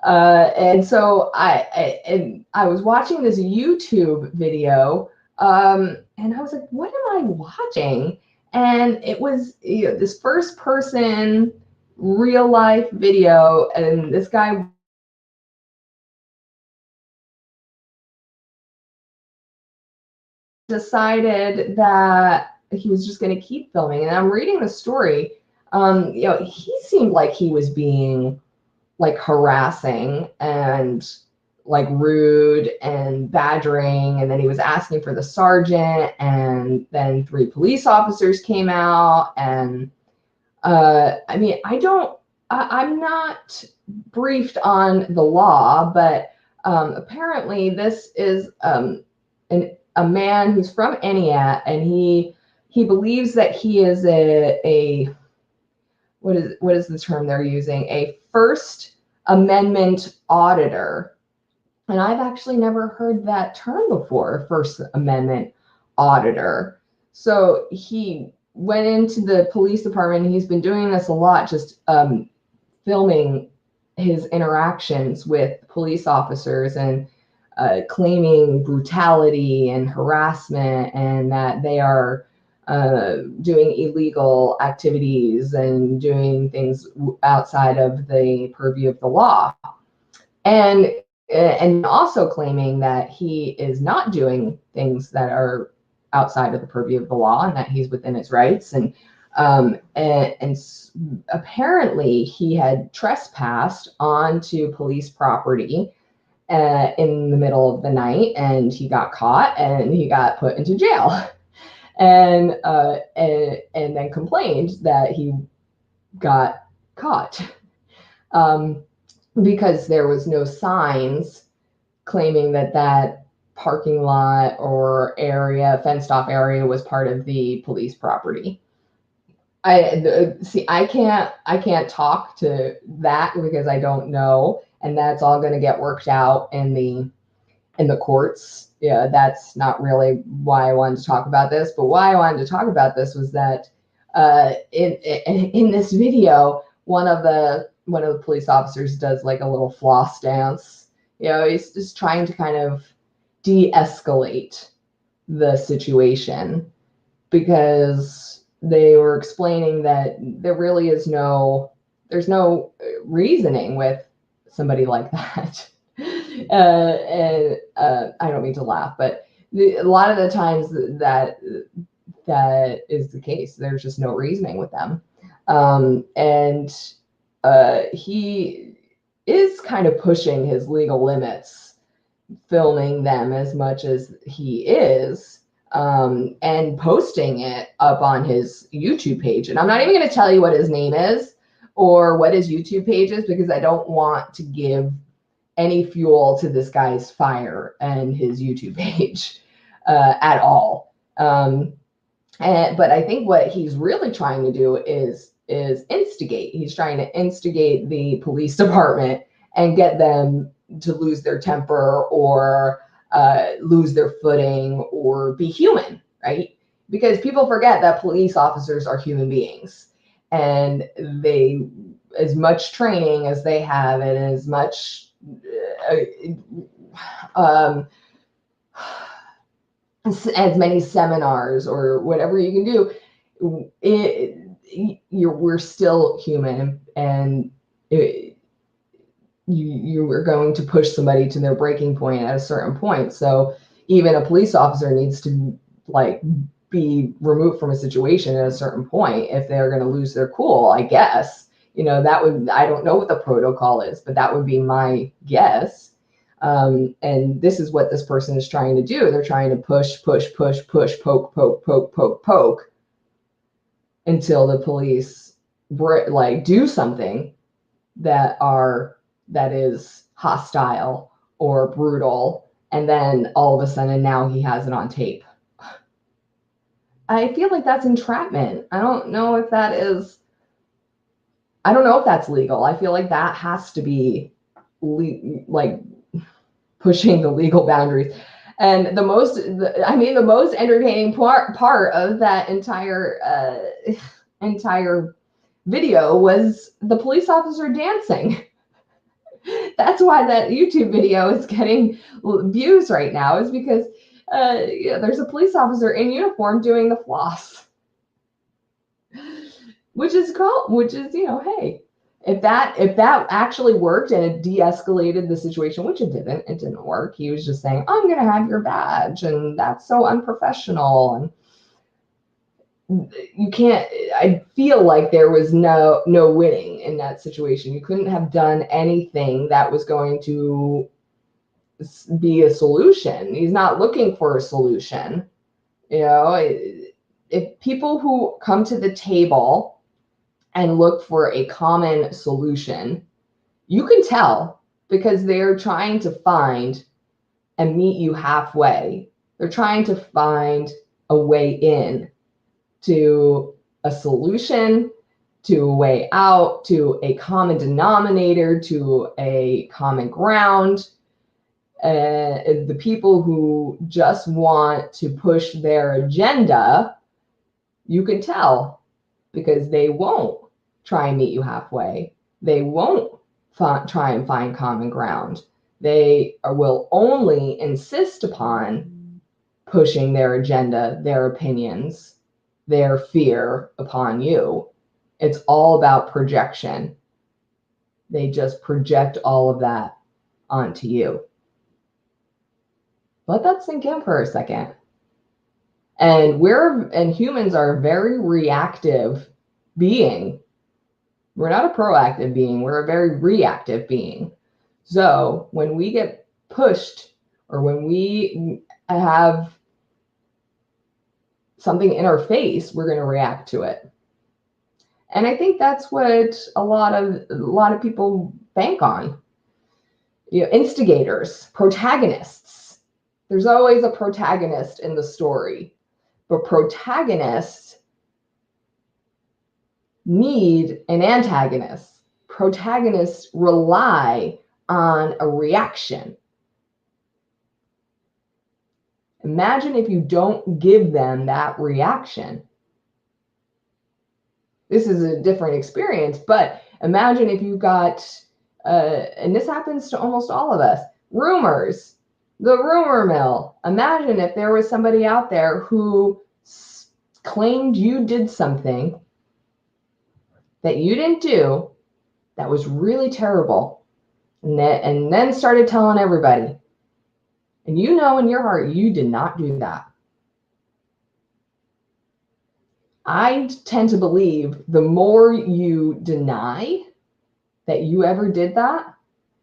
And so I was watching this YouTube video. And I was like, what am I watching? And it was this first person real life video. And this guy decided that he was just going to keep filming. And I'm reading the story. He seemed like he was being like harassing and like rude and badgering, and then he was asking for the sergeant, and then 3 police officers came out, and I'm not briefed on the law, but apparently this is a man who's from Entiat, and he believes that he is a what is the term they're using, a First Amendment auditor. And I've actually never heard that term before, First Amendment auditor. So he went into the police department, and he's been doing this a lot, just filming his interactions with police officers and claiming brutality and harassment, and that they are doing illegal activities and doing things outside of the purview of the law. And also claiming that he is not doing things that are outside of the purview of the law, and that he's within his rights. And apparently he had trespassed onto police property in the middle of the night, and he got caught and he got put into jail, and then complained that he got caught. Because there was no signs claiming that parking lot or area, fenced off area, was part of the police property. I can't talk to that because I don't know, and that's all going to get worked out in the courts. Yeah, that's not really why I wanted to talk about this, but why I wanted to talk about this was that in this video, one of the police officers does like a little floss dance. He's just trying to kind of de-escalate the situation, because they were explaining that there really is there's no reasoning with somebody like that. And I don't mean to laugh, but a lot of the times that that is the case. There's just no reasoning with them. And he is kind of pushing his legal limits, filming them as much as he is, and posting it up on his YouTube page. And I'm not even going to tell you what his name is or what his YouTube page is, because I don't want to give any fuel to this guy's fire and his YouTube page at all. But I think what he's really trying to do is instigate. He's trying to instigate the police department and get them to lose their temper or lose their footing or be human, right? Because people forget that police officers are human beings, and they, as much training as they have and as much as many seminars or whatever you can do, we're still human, and you are going to push somebody to their breaking point at a certain point. So even a police officer needs to be removed from a situation at a certain point if they're going to lose their cool, I guess. That would, I don't know what the protocol is, but that would be my guess. And this is what this person is trying to do. They're trying to push, poke until the police do something that is hostile or brutal. And then all of a sudden now he has it on tape. I feel like that's entrapment. I don't know if that's legal. I feel like that has to be pushing the legal boundaries. And the most entertaining part of that entire video was the police officer dancing. That's why that YouTube video is getting views right now, is because there's a police officer in uniform doing the floss, which is hey, if that actually worked and it de-escalated the situation, which it didn't work. He was just saying, I'm going to have your badge, and that's so unprofessional. And you can't, I feel like there was no winning in that situation. You couldn't have done anything that was going to be a solution. He's not looking for a solution. If people who come to the table and look for a common solution, you can tell, because they're trying to find and meet you halfway. They're trying to find a way in to a solution, to a way out, to a common denominator, to a common ground. The people who just want to push their agenda, you can tell, because they won't try and meet you halfway. They won't try and find common ground. They will only insist upon pushing their agenda, their opinions, their fear upon you. It's all about projection. They just project all of that onto you. Let that sink in for a second. And humans are a very reactive being. We're not a proactive being. We're a very reactive being. So when we get pushed, or when we have something in our face, we're going to react to it. And I think that's what a lot of people bank on. Instigators, protagonists. There's always a protagonist in the story, but protagonists need an antagonist. Protagonists rely on a reaction. Imagine if you don't give them that reaction. This is a different experience, but imagine if you got, and this happens to almost all of us, rumors, the rumor mill. Imagine if there was somebody out there who claimed you did something that you didn't do that was really terrible, and then started telling everybody. And in your heart, you did not do that. I tend to believe the more you deny that you ever did that,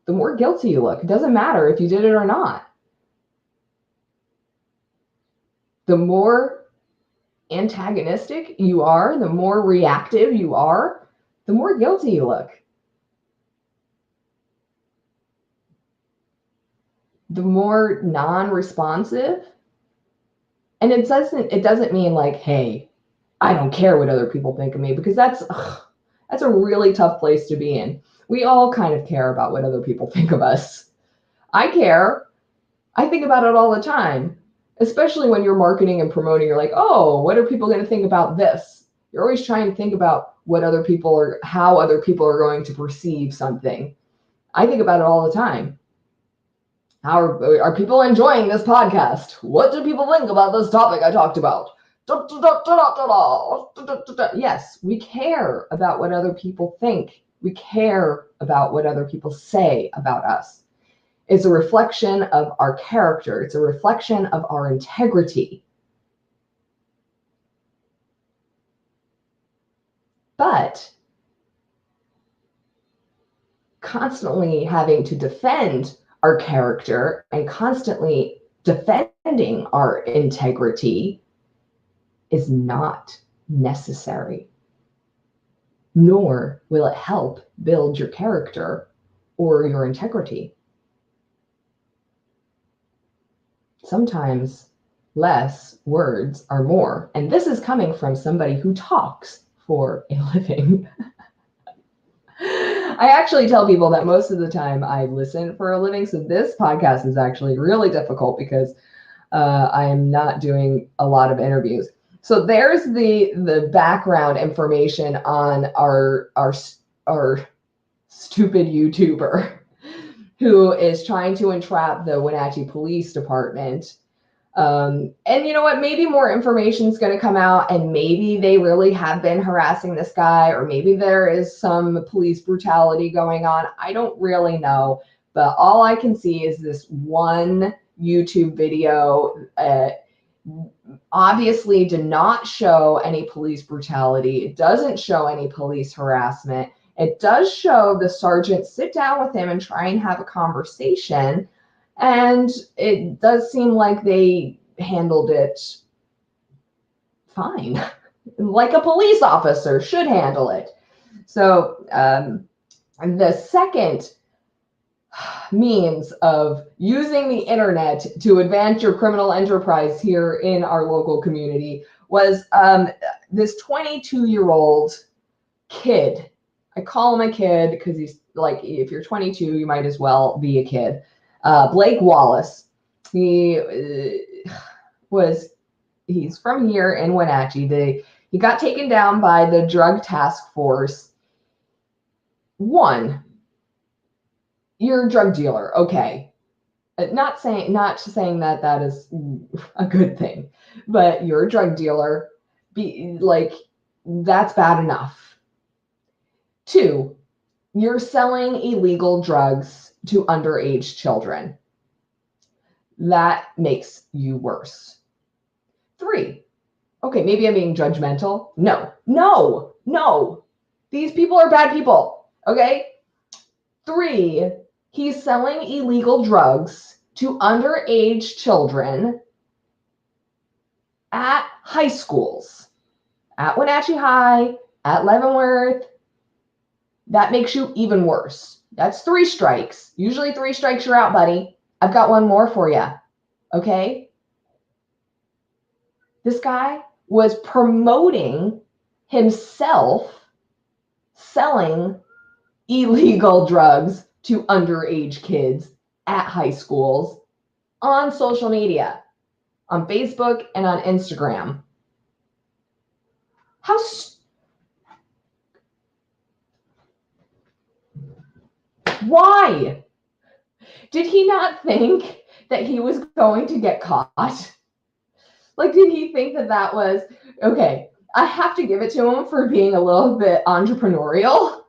the more guilty you look. It doesn't matter if you did it or not. The more antagonistic you are, the more reactive you are, the more guilty you look. The more non-responsive. And it doesn't mean like, hey, I don't care what other people think of me, because that's a really tough place to be in. We all kind of care about what other people think of us. I care. I think about it all the time, especially when you're marketing and promoting. You're like, oh, what are people going to think about this? You're always trying to think about what other people are, how other people are going to perceive something. I think about it all the time. How are people enjoying this podcast? What do people think about this topic I talked about? Yes, we care about what other people think. We care about what other people say about us. It's a reflection of our character. It's a reflection of our integrity. But constantly having to defend our character and constantly defending our integrity is not necessary, nor will it help build your character or your integrity. Sometimes less words are more, and this is coming from somebody who talks for a living. I actually tell people that most of the time I listen for a living, so this podcast is actually really difficult because I am not doing a lot of interviews. So there's the background information on our stupid YouTuber who is trying to entrap the Wenatchee Police Department. And you know what? Maybe more information is going to come out, and maybe they really have been harassing this guy, or maybe there is some police brutality going on. I don't really know, but all I can see is this one YouTube video. Obviously did not show any police brutality. It doesn't show any police harassment. It does show the sergeant sit down with him and try and have a conversation. And it does seem like they handled it fine, like a police officer should handle it. So the second means of using the internet to advance your criminal enterprise here in our local community was this 22-year-old kid. I call him a kid because he's like, if you're 22, you might as well be a kid. Blake Wallace. He's from here in Wenatchee. He got taken down by the drug task force. One, you're a drug dealer, okay. Not saying that is a good thing, but you're a drug dealer. That's bad enough. Two, you're selling illegal drugs to underage children. That makes you worse. Three, okay, maybe I'm being judgmental. No. These people are bad people, okay? Three, he's selling illegal drugs to underage children at high schools, at Wenatchee High, at Leavenworth. That makes you even worse. That's 3 strikes. Usually 3 strikes, you're out, buddy. I've got one more for you, okay? This guy was promoting himself selling illegal drugs to underage kids at high schools on social media, on Facebook and on Instagram. Why? Did he not think that he was going to get caught? Like, did he think that was, okay, I have to give it to him for being a little bit entrepreneurial.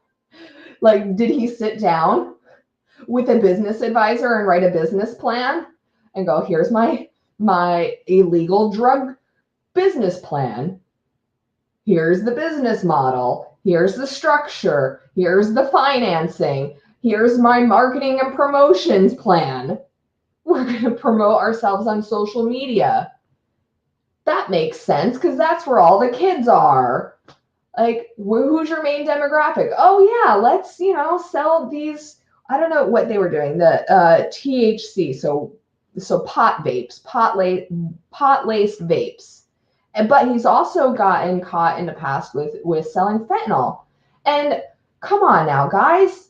Like, did he sit down with a business advisor and write a business plan and go, here's my illegal drug business plan. here's the business model, here's the structure, here's the financing, here's my marketing and promotions plan. We're going to promote ourselves on social media. That makes sense because that's where all the kids are. Like, who's your main demographic? Oh yeah, let's, sell these, I don't know what they were doing, the THC, so pot vapes, pot-laced vapes. But he's also gotten caught in the past with selling fentanyl. And come on now, guys.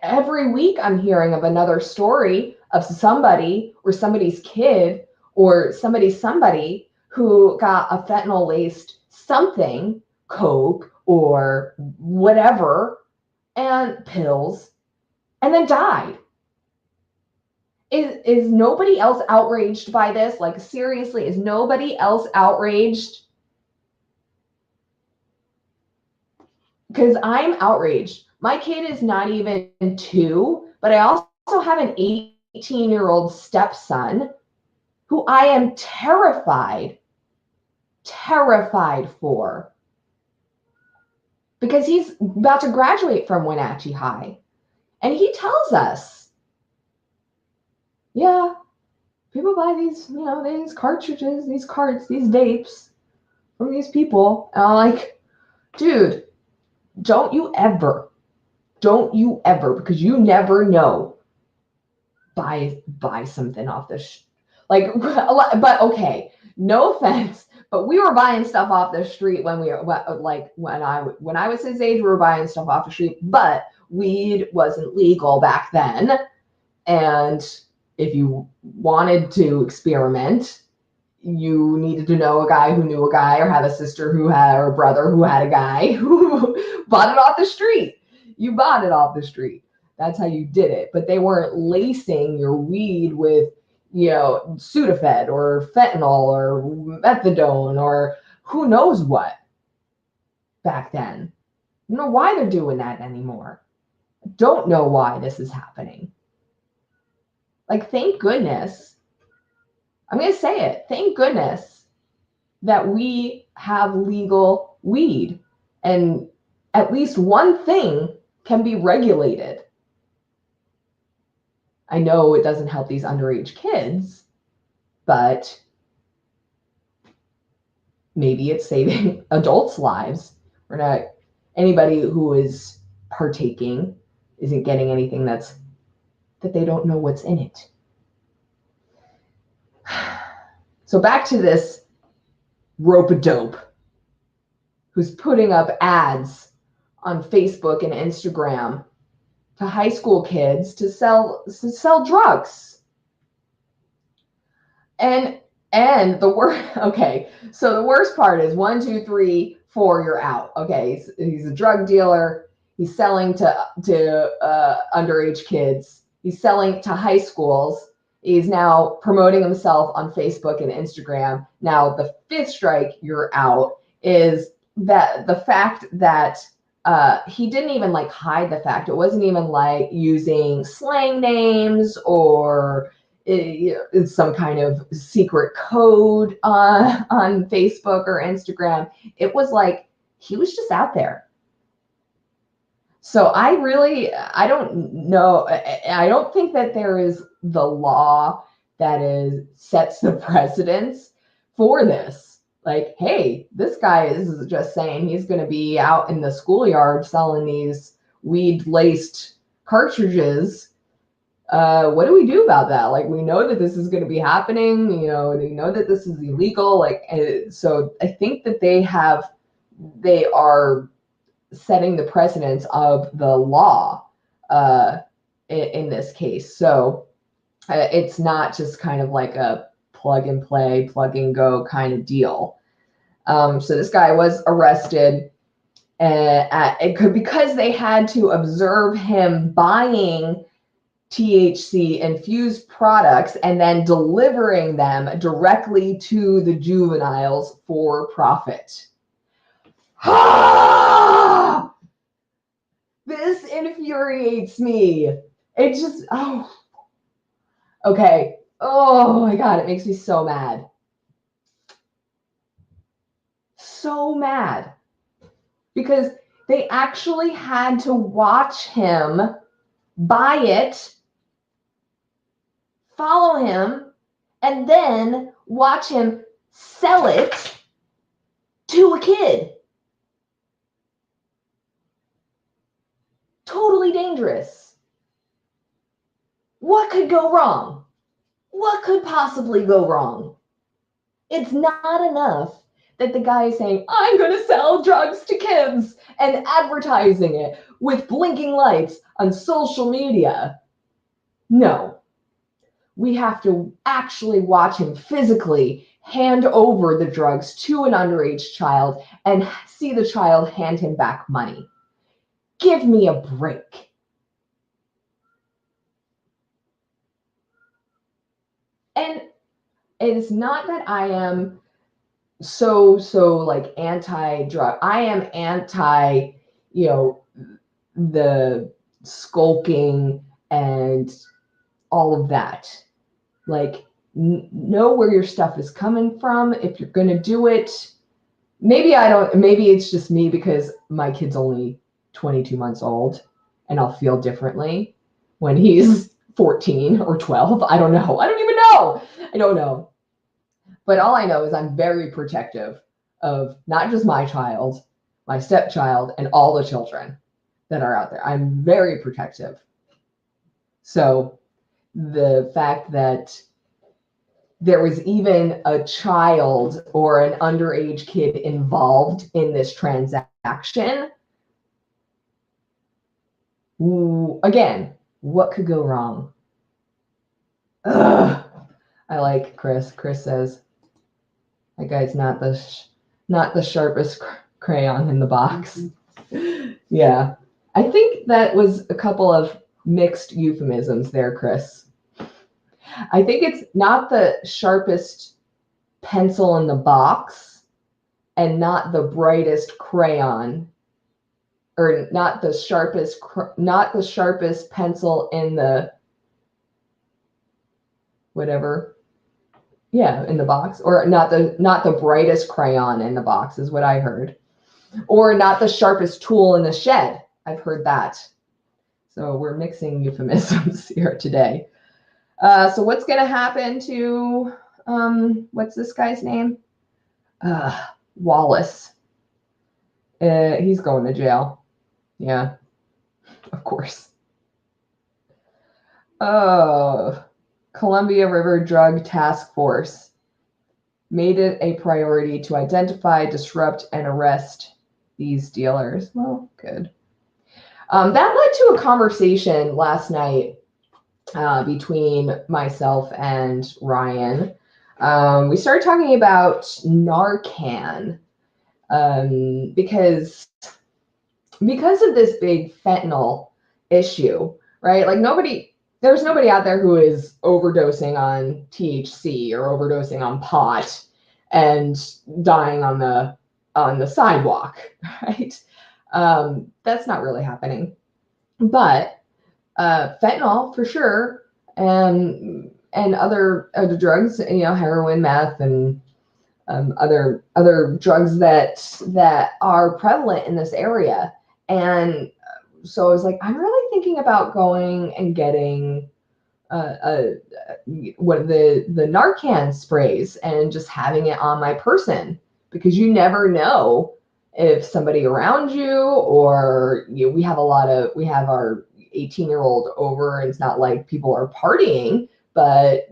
Every week I'm hearing of another story of somebody or somebody's kid or somebody who got a fentanyl-laced something, Coke or whatever, and pills, and then died. Is nobody else outraged by this? Like, seriously, is nobody else outraged? Because I'm outraged. My kid is not even 2, but I also have an 18-year-old stepson who I am terrified for. Because he's about to graduate from Wenatchee High. And he tells us, yeah, people buy these, these cartridges, these carts, these vapes from these people. And I'm like, dude, don't you ever, because you never know, buy something off the but okay, no offense, but we were buying stuff off the street when I was his age, we were buying stuff off the street, but weed wasn't legal back then. And if you wanted to experiment, you needed to know a guy who knew a guy, or have a sister who had, or a brother who had a guy who bought it off the street. You bought it off the street. That's how you did it. But they weren't lacing your weed with, Sudafed or fentanyl or methadone or who knows what back then. I don't know why they're doing that anymore. I don't know why this is happening. Like, thank goodness. I'm going to say it. Thank goodness that we have legal weed, and at least one thing can be regulated. I know it doesn't help these underage kids, but maybe it's saving adults' lives. We're not, anybody who is partaking isn't getting anything that they don't know what's in it. So back to this rope-a-dope who's putting up ads on Facebook and Instagram to high school kids to sell drugs. And the worst part is 1, 2, 3, 4, you're out. Okay, he's a drug dealer. He's selling to underage kids. He's selling to high schools. He's now promoting himself on Facebook and Instagram. Now, the 5th strike, you're out, is that the fact that he didn't even hide the fact. It wasn't even using slang names or some kind of secret code on Facebook or Instagram. It was he was just out there. So I don't know. I don't think that there is the law that sets the precedence for this. Hey, this guy is just saying he's going to be out in the schoolyard selling these weed-laced cartridges. What do we do about that? We know that this is going to be happening. We know that this is illegal. So I think that they are setting the precedence of the law in this case. So it's not just kind of like a plug and play, plug and go kind of deal. So this guy was arrested because they had to observe him buying THC infused products and then delivering them directly to the juveniles for profit. This infuriates me. It just, okay. Oh my God, it makes me so mad. so mad because they actually had to watch him buy it, follow him, and then watch him sell it to a kid. Totally dangerous. What could go wrong? What could possibly go wrong? It's not enough that the guy is saying, I'm going to sell drugs to kids and advertising it with blinking lights on social media. No, we have to actually watch him physically hand over the drugs to an underage child and see the child hand him back money. Give me a break. And it's not that I am so like anti-drug. I am anti, the skulking and all of that. Like, know where your stuff is coming from. If you're going to do it, maybe it's just me because my kid's only 22 months old and I'll feel differently when he's 14 or 12. I don't know. I don't even know. I don't know. But all I know is I'm very protective of not just my child, my stepchild, and all the children that are out there. I'm very protective. So the fact that there was even a child or an underage kid involved in this transaction, again, what could go wrong? Ugh. I like Chris. Chris says, that guy's not the sharpest crayon in the box. Yeah. I think that was a couple of mixed euphemisms there, Chris. I think it's not the sharpest pencil in the box and not the brightest crayon, or not the sharpest pencil in the whatever. Yeah, in the box, or not the brightest crayon in the box is what I heard, or not the sharpest tool in the shed. I've heard that. So we're mixing euphemisms here today. So what's going to happen to what's this guy's name? Wallace. He's going to jail. Yeah, of course. Oh. Columbia River Drug Task Force made it a priority to identify, disrupt, and arrest these dealers. Well, good. That led to a conversation last night between myself and Ryan. We started talking about Narcan because of this big fentanyl issue, right? Like there's nobody out there who is overdosing on THC or overdosing on pot and dying on the sidewalk, right? That's not really happening. But fentanyl for sure, and other drugs, heroin, meth, and other drugs that are prevalent in this area. And so I was like, I'm really thinking about going and getting one of the Narcan sprays and just having it on my person, because you never know if somebody around you, or we have our 18-year-old over, and it's not like people are partying, but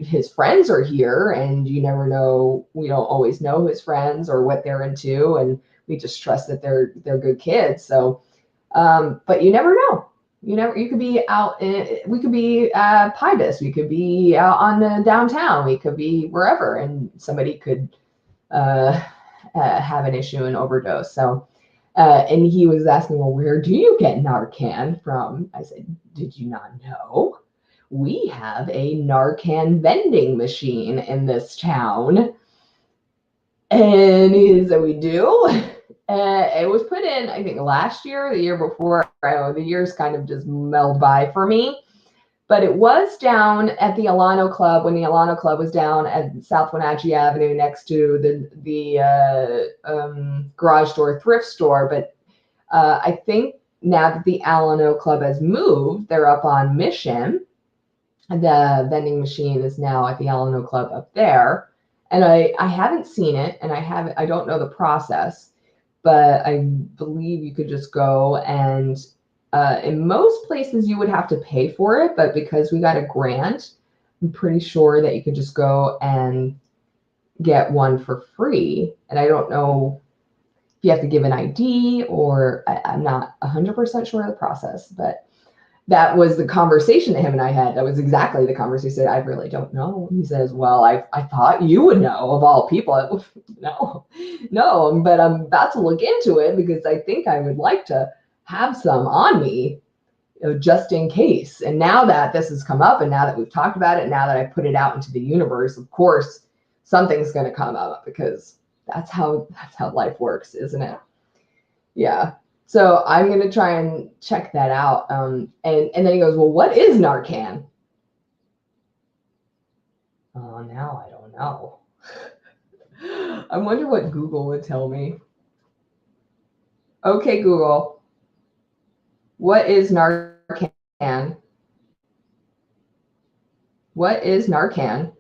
his friends are here, and you never know. We don't always know his friends or what they're into, and we just trust that they're good kids. So but you never know. You could be out we could be at Pybus, we could be out on the downtown, we could be wherever, and somebody could have an issue and overdose. So and he was asking, well, where do you get Narcan from? I said, did you not know? We have a Narcan vending machine in this town. And he said, we do? It was put in, I think, last year, the year before. The years kind of just meld by for me. But it was down at the Alano Club when the Alano Club was down at South Wenatchee Avenue next to the garage door thrift store. But I think now that the Alano Club has moved, they're up on Mission. The vending machine is now at the Alano Club up there. And I haven't seen it, and I don't know the process, but I believe you could just go, and in most places you would have to pay for it, but because we got a grant, I'm pretty sure that you could just go and get one for free. And I don't know if you have to give an ID, or I'm not 100% sure of the process, but that was the conversation that him and I had. That was exactly the conversation. I really don't know. He says, well, I thought you would know, of all people. No, but I'm about to look into it because I think I would like to have some on me, just in case. And now that this has come up, and now that we've talked about it, now that I put it out into the universe, of course, something's going to come up, because that's how life works, isn't it? Yeah. So I'm going to try and check that out. And then he goes, well, what is Narcan? Oh, now I don't know. I wonder what Google would tell me. Okay, Google. What is Narcan? What is Narcan?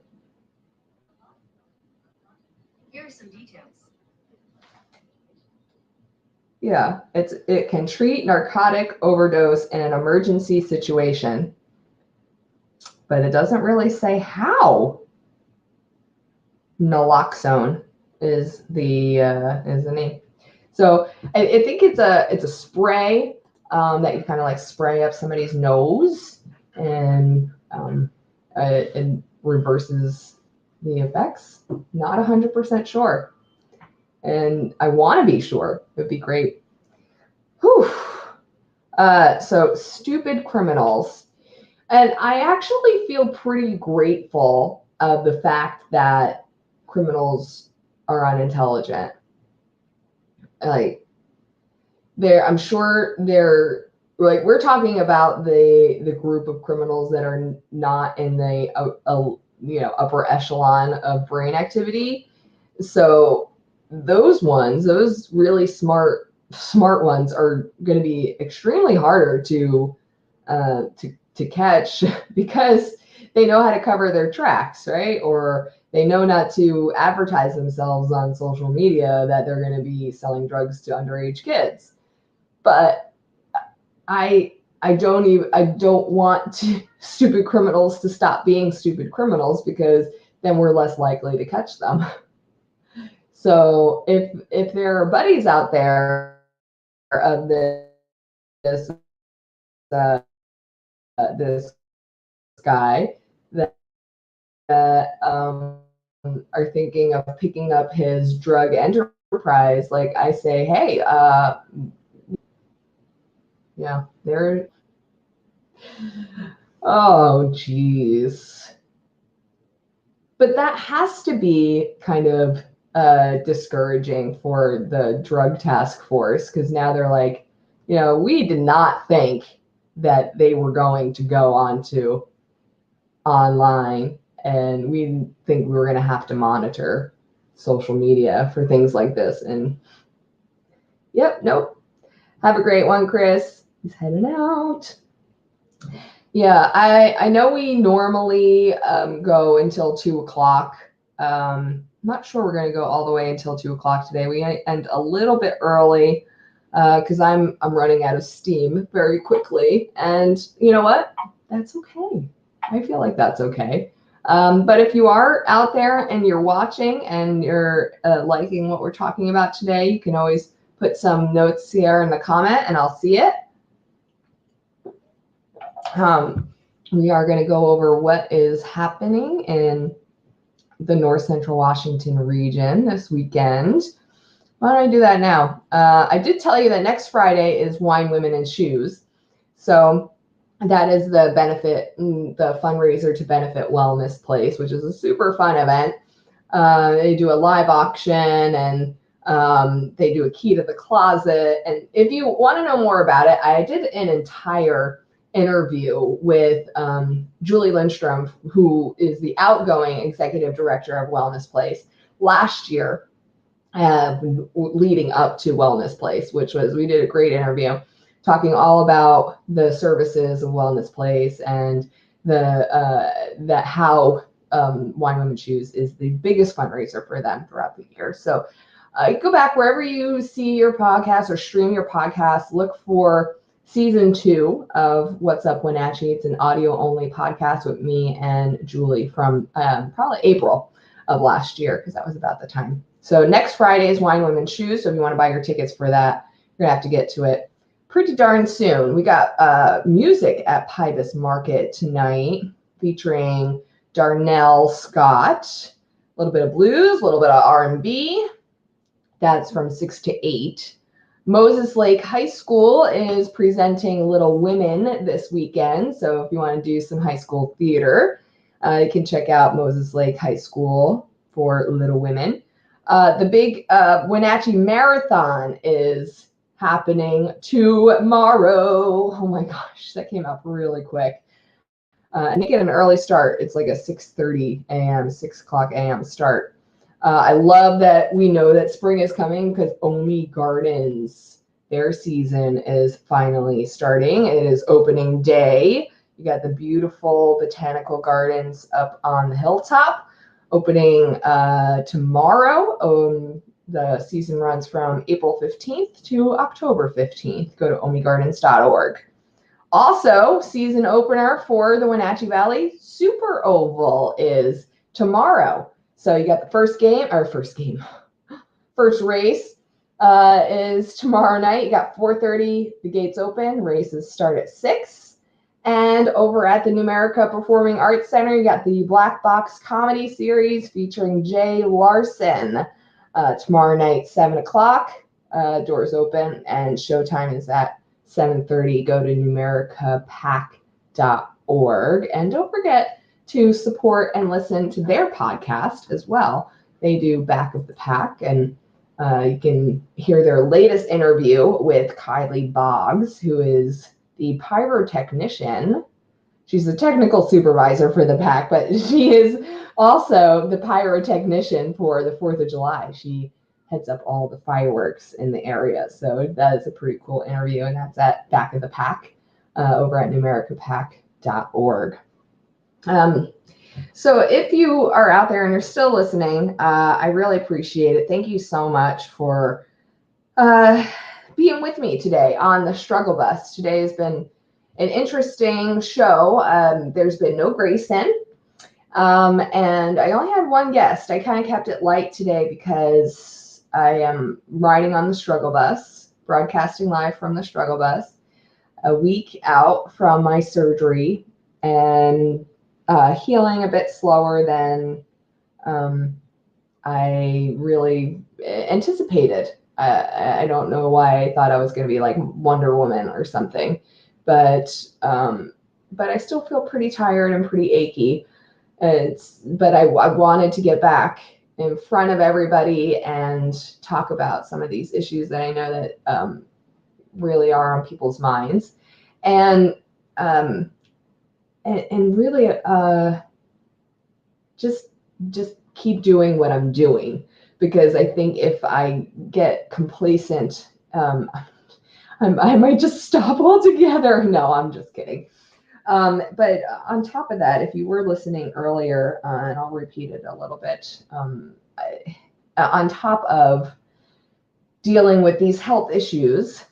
Here are some details.
Yeah, it can treat narcotic overdose in an emergency situation, but it doesn't really say how. Naloxone is the name. So I think it's a spray that you kind of like spray up somebody's nose, and it reverses the effects. Not 100% sure. And I want to be sure. It would be great. Whew. So stupid criminals. And I actually feel pretty grateful of the fact that criminals are unintelligent. Like, I'm sure they're like, we're talking about the group of criminals that are not in the upper echelon of brain activity. So those really smart ones are going to be extremely harder to catch, because they know how to cover their tracks, right? Or they know not to advertise themselves on social media that they're going to be selling drugs to underage kids. But I don't want stupid criminals to stop being stupid criminals, because then we're less likely to catch them. So if there are buddies out there of this guy that are thinking of picking up his drug enterprise, like, I say, hey, yeah, there. Oh, geez. But that has to be kind of discouraging for the drug task force, because now they're like, we did not think that they were going to go onto online, and we didn't think we were going to have to monitor social media for things like this. And yep, nope. Have a great one, Chris. He's heading out. Yeah, I know we normally go until 2 o'clock. I'm not sure we're going to go all the way until 2 o'clock today. We end a little bit early because I'm running out of steam very quickly. And you know what? That's okay. I feel like that's okay. But if you are out there and you're watching and you're liking what we're talking about today, you can always put some notes here in the comment and I'll see it. We are going to go over what is happening in the North Central Washington region this weekend. Why don't I do that now? I did tell you that next Friday is Wine, Women, and Shoes. So that is the benefit, the fundraiser to benefit Wellness Place, which is a super fun event. They do a live auction and they do a key to the closet. And if you want to know more about it, I did an entire interview with Julie Lindstrom, who is the outgoing executive director of Wellness Place last year, leading up to Wellness Place, we did a great interview talking all about the services of Wellness Place and how Wine Women Choose is the biggest fundraiser for them throughout the year. So go back wherever you see your podcast or stream your podcast, look for season 2 of What's Up Wenatchee. It's an audio only podcast with me and Julie from probably April of last year, because that was about the time. So next Friday is Wine Women Choose. So if you want to buy your tickets for that, you're gonna have to get to it pretty darn soon. We got music at Pybus Market tonight featuring Darnell Scott, a little bit of blues, a little bit of R&B. That's from 6 to 8. Moses Lake High School is presenting Little Women this weekend. So if you want to do some high school theater, you can check out Moses Lake High School for Little Women. The big Wenatchee Marathon is happening tomorrow. Oh my gosh, that came up really quick. And they get an early start. It's like a 6:30 a.m., 6 o'clock a.m. start. I love that we know that spring is coming because Omi Gardens, their season is finally starting. It is opening day. You got the beautiful botanical gardens up on the hilltop opening tomorrow. The season runs from April 15th to October 15th. Go to omigardens.org. Also, season opener for the Wenatchee Valley Super Oval is tomorrow. So you got the first race is tomorrow night. You got 4:30, the gates open. Races start at 6. And over at the Numerica Performing Arts Center, you got the Black Box Comedy Series featuring Jay Larson. Tomorrow night, 7 o'clock, doors open, and showtime is at 7:30. Go to numericapac.org. And don't forget to support and listen to their podcast as well. They do Back of the Pack, and you can hear their latest interview with Kylie Boggs, who is the pyrotechnician. She's the technical supervisor for the pack, but she is also the pyrotechnician for the 4th of July. She heads up all the fireworks in the area. So that is a pretty cool interview, and that's at Back of the Pack over at numericapac.org. So if you are out there and you're still listening, I really appreciate it. Thank you so much for being with me today on the Struggle Bus. Today has been an interesting show. There's been no Grayson, and I only had one guest. I kind of kept it light today because I am riding on the Struggle Bus, broadcasting live from the Struggle Bus, a week out from my surgery, and healing a bit slower than I really anticipated. I don't know why I thought I was going to be like Wonder Woman or something, but I still feel pretty tired and pretty achy. But I wanted to get back in front of everybody and talk about some of these issues that I know that really are on people's minds, and really just keep doing what I'm doing, because I think if I get complacent, I might just stop altogether. No, I'm just kidding. But on top of that, if you were listening earlier, and I'll repeat it a little bit, on top of dealing with these health issues,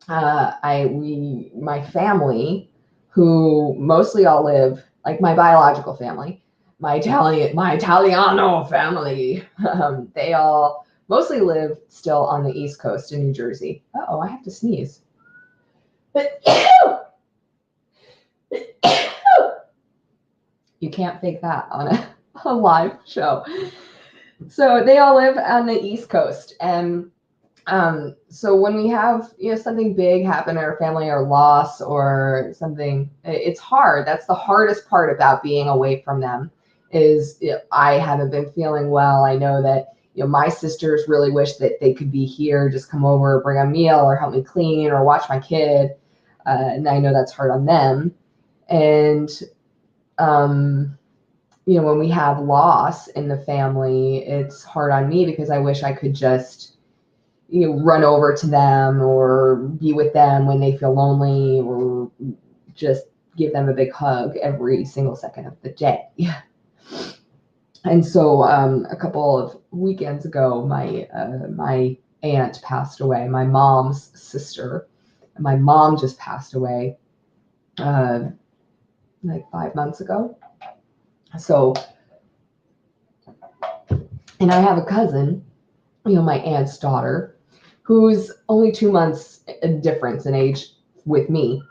my family, who mostly all live, like my biological family, my Italiano family, they all mostly live still on the East Coast in New Jersey. Uh-oh, I have to sneeze. You can't fake that on a live show. So they all live on the East Coast, and so when we have something big happen in our family, or loss or something, it's hard. That's the hardest part about being away from them. Is I haven't been feeling well. I know that my sisters really wish that they could be here, just come over, bring a meal, or help me clean, or watch my kid. And I know that's hard on them. And, when we have loss in the family, it's hard on me because I wish I could just, run over to them or be with them when they feel lonely, or just give them a big hug every single second of the day. And so a couple of weekends ago, my aunt passed away, my mom's sister. My mom just passed away like 5 months ago. So, and I have a cousin, my aunt's daughter, who's only 2 months difference in age with me.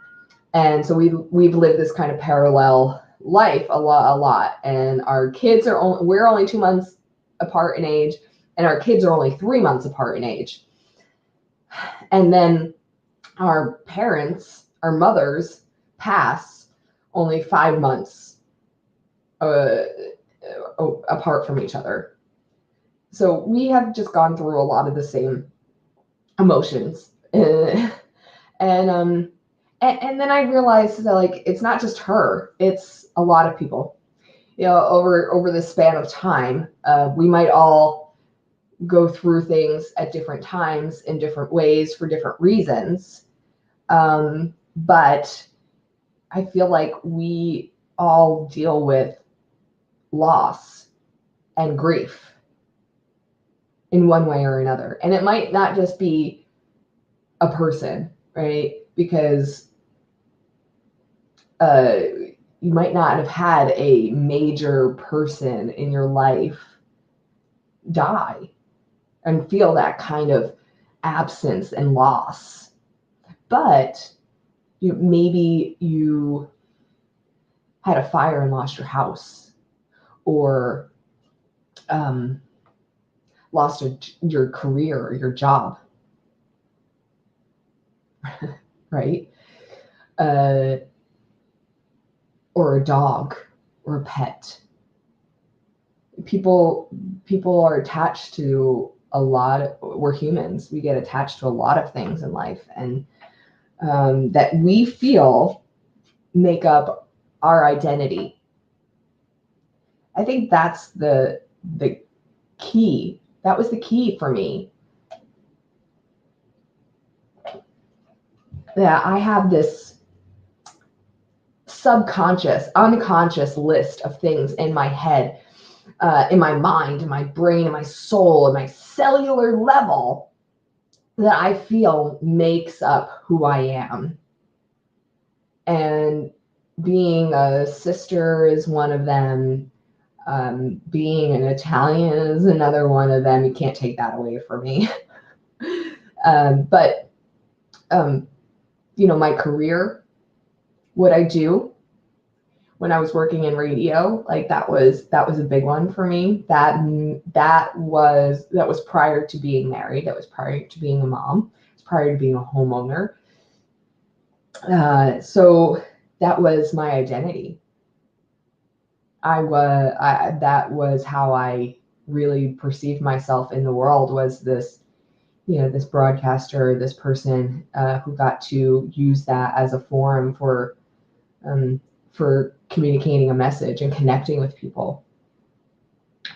And so we've lived this kind of parallel life a lot. And our kids we're only 2 months apart in age, and our kids are only 3 months apart in age. And then our parents, our mothers, pass only 5 months apart from each other. So we have just gone through a lot of the same emotions. And then I realized that, like, it's not just her, it's a lot of people. Over the span of time, we might all go through things at different times in different ways for different reasons. But I feel like we all deal with loss and grief in one way or another. And it might not just be a person, right? Because you might not have had a major person in your life die and feel that kind of absence and loss. But maybe you had a fire and lost your house, or lost your career or your job, right? Or a dog or a pet. People are attached to a lot. We're humans. We get attached to a lot of things in life, and that we feel make up our identity. I think that's the key. That was the key for me. That I have this unconscious list of things in my head, in my mind, in my brain, in my soul, in my cellular level, that I feel makes up who I am. And being a sister is one of them. Being an Italian is another one of them. You can't take that away from me. But my career, what I do when I was working in radio, like that was a big one for me. That was prior to being married. That was prior to being a mom. It was prior to being a homeowner. So that was my identity. That was how I really perceived myself in the world, was this, this broadcaster, this person who got to use that as a forum for communicating a message and connecting with people.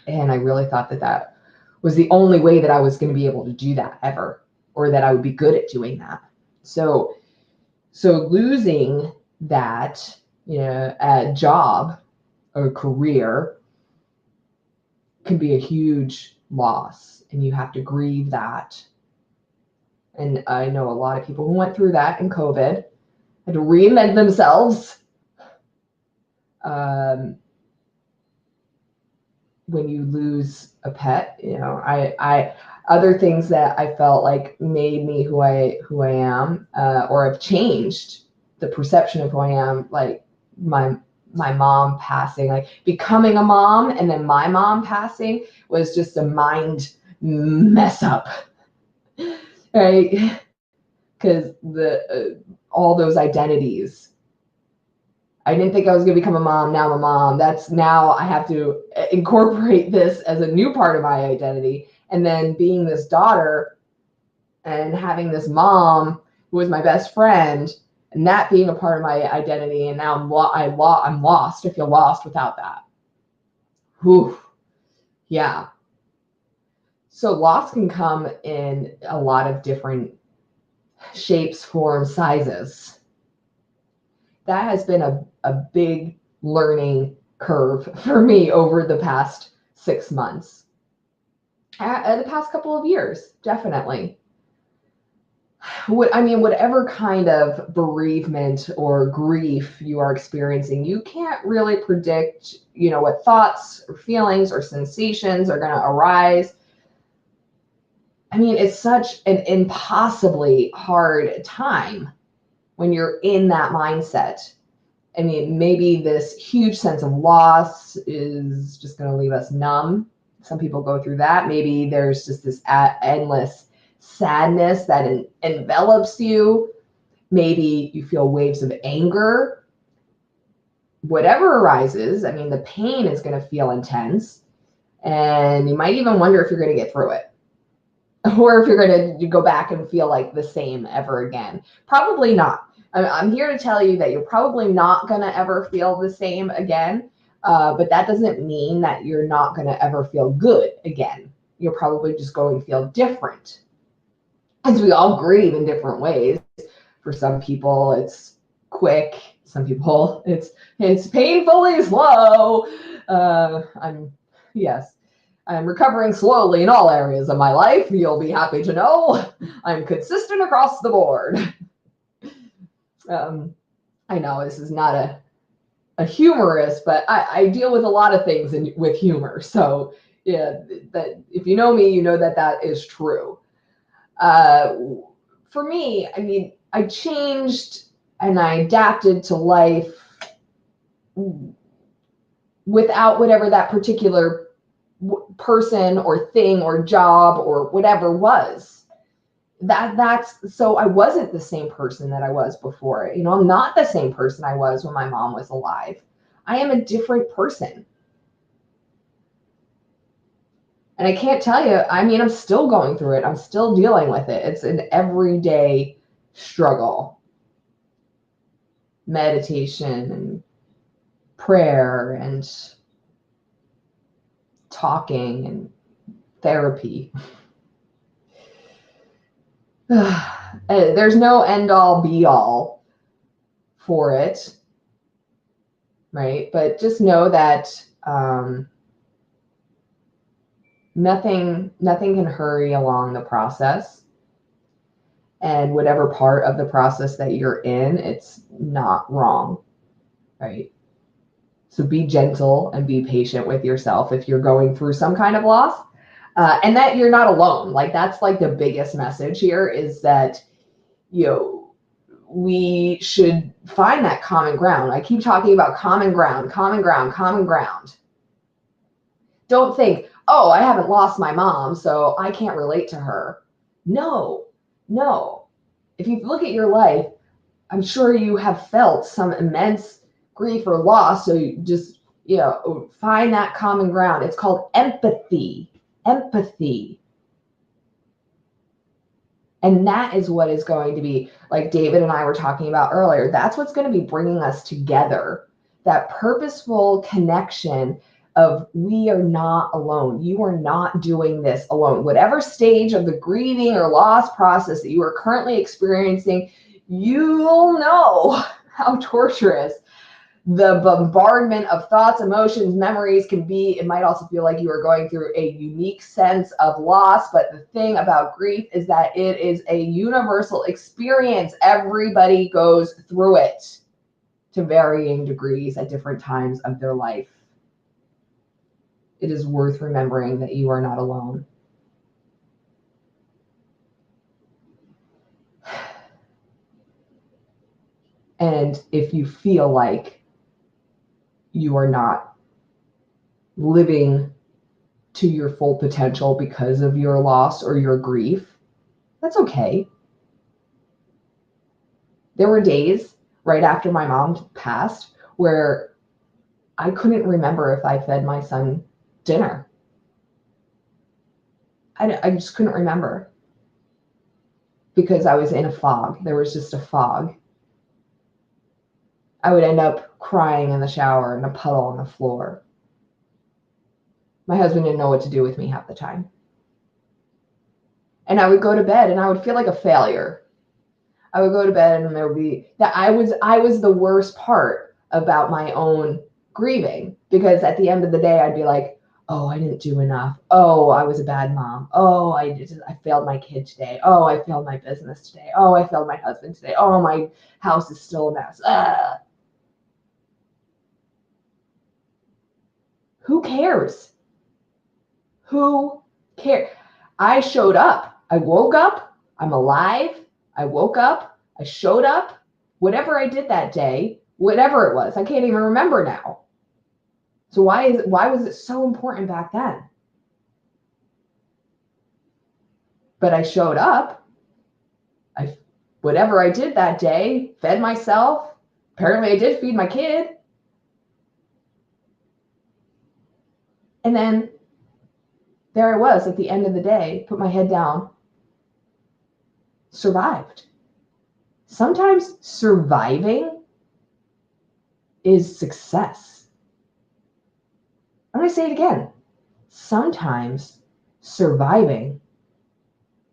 And I really thought that was the only way that I was going to be able to do that ever, or that I would be good at doing that. So losing that, a job or career can be a huge loss, and you have to grieve that. And I know a lot of people who went through that in COVID had to reinvent themselves. When you lose a pet, I other things that I felt like made me who I am, or have changed the perception of who I am, like my mom passing, like becoming a mom, and then my mom passing was just a mind mess up, right? Because all those identities. I didn't think I was going to become a mom. Now I'm a mom. Now I have to incorporate this as a new part of my identity. And then being this daughter and having this mom who was my best friend, And that being a part of my identity, and now I'm lost. I feel lost without that. Whew. Yeah. So loss can come in a lot of different shapes, forms, sizes. That has been a big learning curve for me over the past 6 months. The past couple of years, definitely. Whatever kind of bereavement or grief you are experiencing, you can't really predict, what thoughts or feelings or sensations are going to arise. It's such an impossibly hard time when you're in that mindset. Maybe this huge sense of loss is just going to leave us numb. Some people go through that. Maybe there's just this endless sadness that envelops you. Maybe you feel waves of anger. Whatever arises, the pain is going to feel intense. And you might even wonder if you're going to get through it. Or if you're going to go back and feel like the same ever again. Probably not. I'm here to tell you that you're probably not going to ever feel the same again. But that doesn't mean that you're not going to ever feel good again. You're probably just going to feel different. As we all grieve in different ways. For some people, it's quick. Some people, it's painfully slow. I'm recovering slowly in all areas of my life. You'll be happy to know I'm consistent across the board. I know this is not a humorous, but I deal with a lot of things with humor. So yeah, that if you know me, you know that is true. For me, I changed and I adapted to life without whatever that particular person or thing or job or whatever was. So I wasn't the same person that I was before. I'm not the same person I was when my mom was alive. I am a different person. And I can't tell you, I'm still going through it. I'm still dealing with it. It's an everyday struggle. Meditation and prayer and talking and therapy. There's no end all be all for it, right? But just know that nothing can hurry along the process. And whatever part of the process that you're in, it's not wrong, right? So be gentle and be patient with yourself if you're going through some kind of loss. And that you're not alone. That's the biggest message here is that, we should find that common ground. I keep talking about common ground. Don't think, oh, I haven't lost my mom, so I can't relate to her. No. If you look at your life, I'm sure you have felt some immense grief or loss. So you just, find that common ground. It's called empathy. And that is what is going to be, like David and I were talking about earlier, that's what's going to be bringing us together. That purposeful connection of we are not alone. You are not doing this alone. Whatever stage of the grieving or loss process that you are currently experiencing, you'll know how torturous the bombardment of thoughts, emotions, memories can be. It might also feel like you are going through a unique sense of loss. But the thing about grief is that it is a universal experience. Everybody goes through it to varying degrees at different times of their life. It is worth remembering that you are not alone. And if you feel like you are not living to your full potential because of your loss or your grief, that's okay. There were days right after my mom passed where I couldn't remember if I fed my son dinner. I just couldn't remember because I was in a fog. There was just a fog. I would end up crying in the shower in a puddle on the floor. My husband didn't know what to do with me half the time. And I would go to bed and I would feel like a failure. I would go to bed and there would be that I was the worst part about my own grieving, because at the end of the day, I'd be like, oh, I didn't do enough. Oh, I was a bad mom. Oh, I failed my kid today. Oh, I failed my business today. Oh, I failed my husband today. Oh, my house is still a mess. Who cares? Who cares? I showed up. I woke up. I'm alive. I woke up. I showed up. Whatever I did that day, whatever it was, I can't even remember now. So why was it so important back then? But I showed up. Whatever I did that day, fed myself. Apparently I did feed my kid. And then there I was at the end of the day, put my head down, survived. Sometimes surviving is success. I'm going to say it again. Sometimes surviving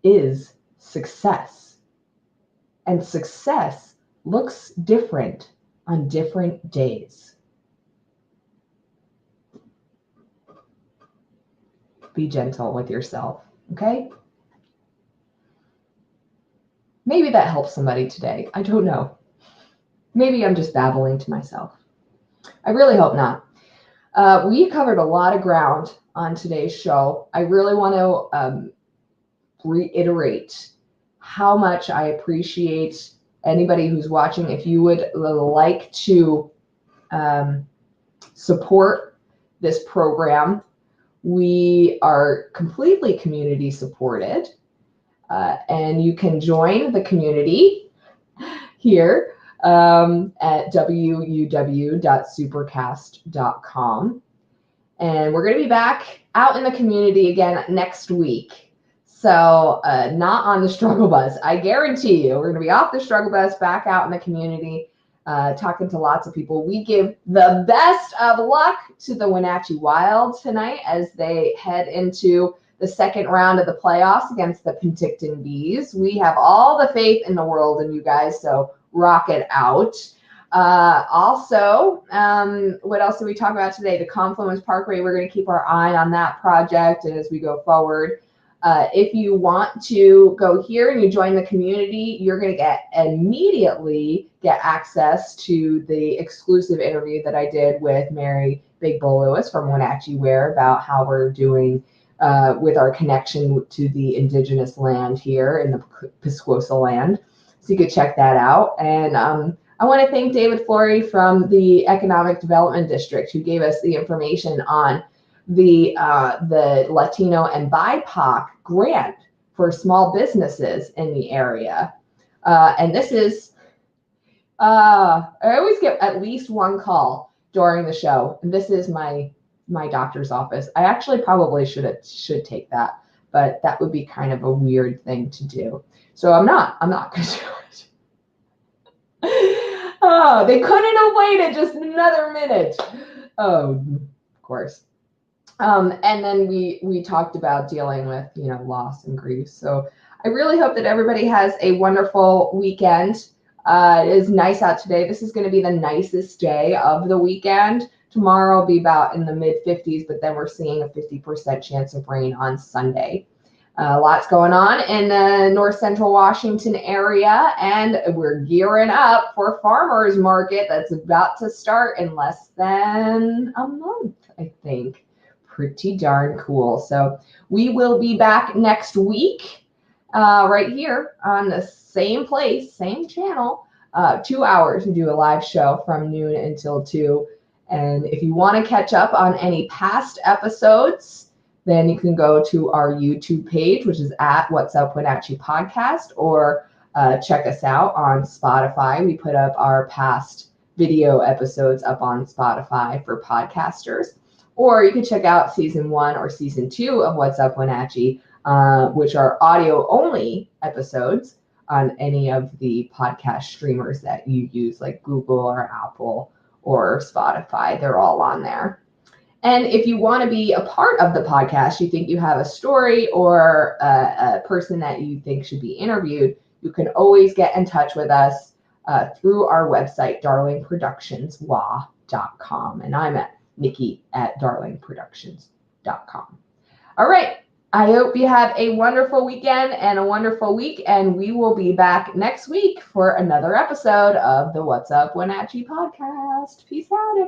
is success. And success looks different on different days. Be gentle with yourself, okay? Maybe that helps somebody today. I don't know. Maybe I'm just babbling to myself. I really hope not. We covered a lot of ground on today's show. I really want to reiterate how much I appreciate anybody who's watching. If you would like to support this program, we are completely community supported, and you can join the community here at wuw.supercast.com. And we're going to be back out in the community again next week. So not on the struggle bus. I guarantee you, we're going to be off the struggle bus, back out in the community, talking to lots of people. We give the best of luck to the Wenatchee Wild tonight as they head into the second round of the playoffs against the Penticton Bees. We have all the faith in the world in you guys, so rock it out. Also, what else did we talk about today? The Confluence Parkway. We're going to keep our eye on that project and as we go forward. If you want to go here and you join the community, you're going to immediately get access to the exclusive interview that I did with Mary Big Bull Lewis from Wenatchee Wild about how we're doing with our connection to the indigenous land here in the Piscosa land. So you could check that out. And I want to thank David Flory from the Economic Development District who gave us the information on the Latino and BIPOC grant for small businesses in the area. And this is, I always get at least one call during the show. And this is my doctor's office. I actually probably should take that, but that would be kind of a weird thing to do. So I'm not going to do it. Oh, they couldn't have waited just another minute. Oh, of course. And then we talked about dealing with, loss and grief. So I really hope that everybody has a wonderful weekend. It is nice out today. This is going to be the nicest day of the weekend. Tomorrow will be about in the mid 50s, but then we're seeing a 50% chance of rain on Sunday. Lots going on in the North Central Washington area, and we're gearing up for farmers market that's about to start in less than a month, I think. Pretty darn cool. So we will be back next week right here on the same place, same channel, 2 hours. We do a live show from noon until 2. And if you want to catch up on any past episodes, then you can go to our YouTube page, which is at What's Up Wenatchee Podcast, or check us out on Spotify. We put up our past video episodes up on Spotify for podcasters. Or you can check out season 1 or season 2 of What's Up Wenatchee, which are audio only episodes on any of the podcast streamers that you use, like Google or Apple or Spotify. They're all on there. And if you want to be a part of the podcast, you think you have a story or a person that you think should be interviewed, you can always get in touch with us through our website, darlingproductionswa.com. And I'm at Nikki at darlingproductions.com. All right. I hope you have a wonderful weekend and a wonderful week. And we will be back next week for another episode of the What's Up Wenatchee podcast. Peace out, everyone.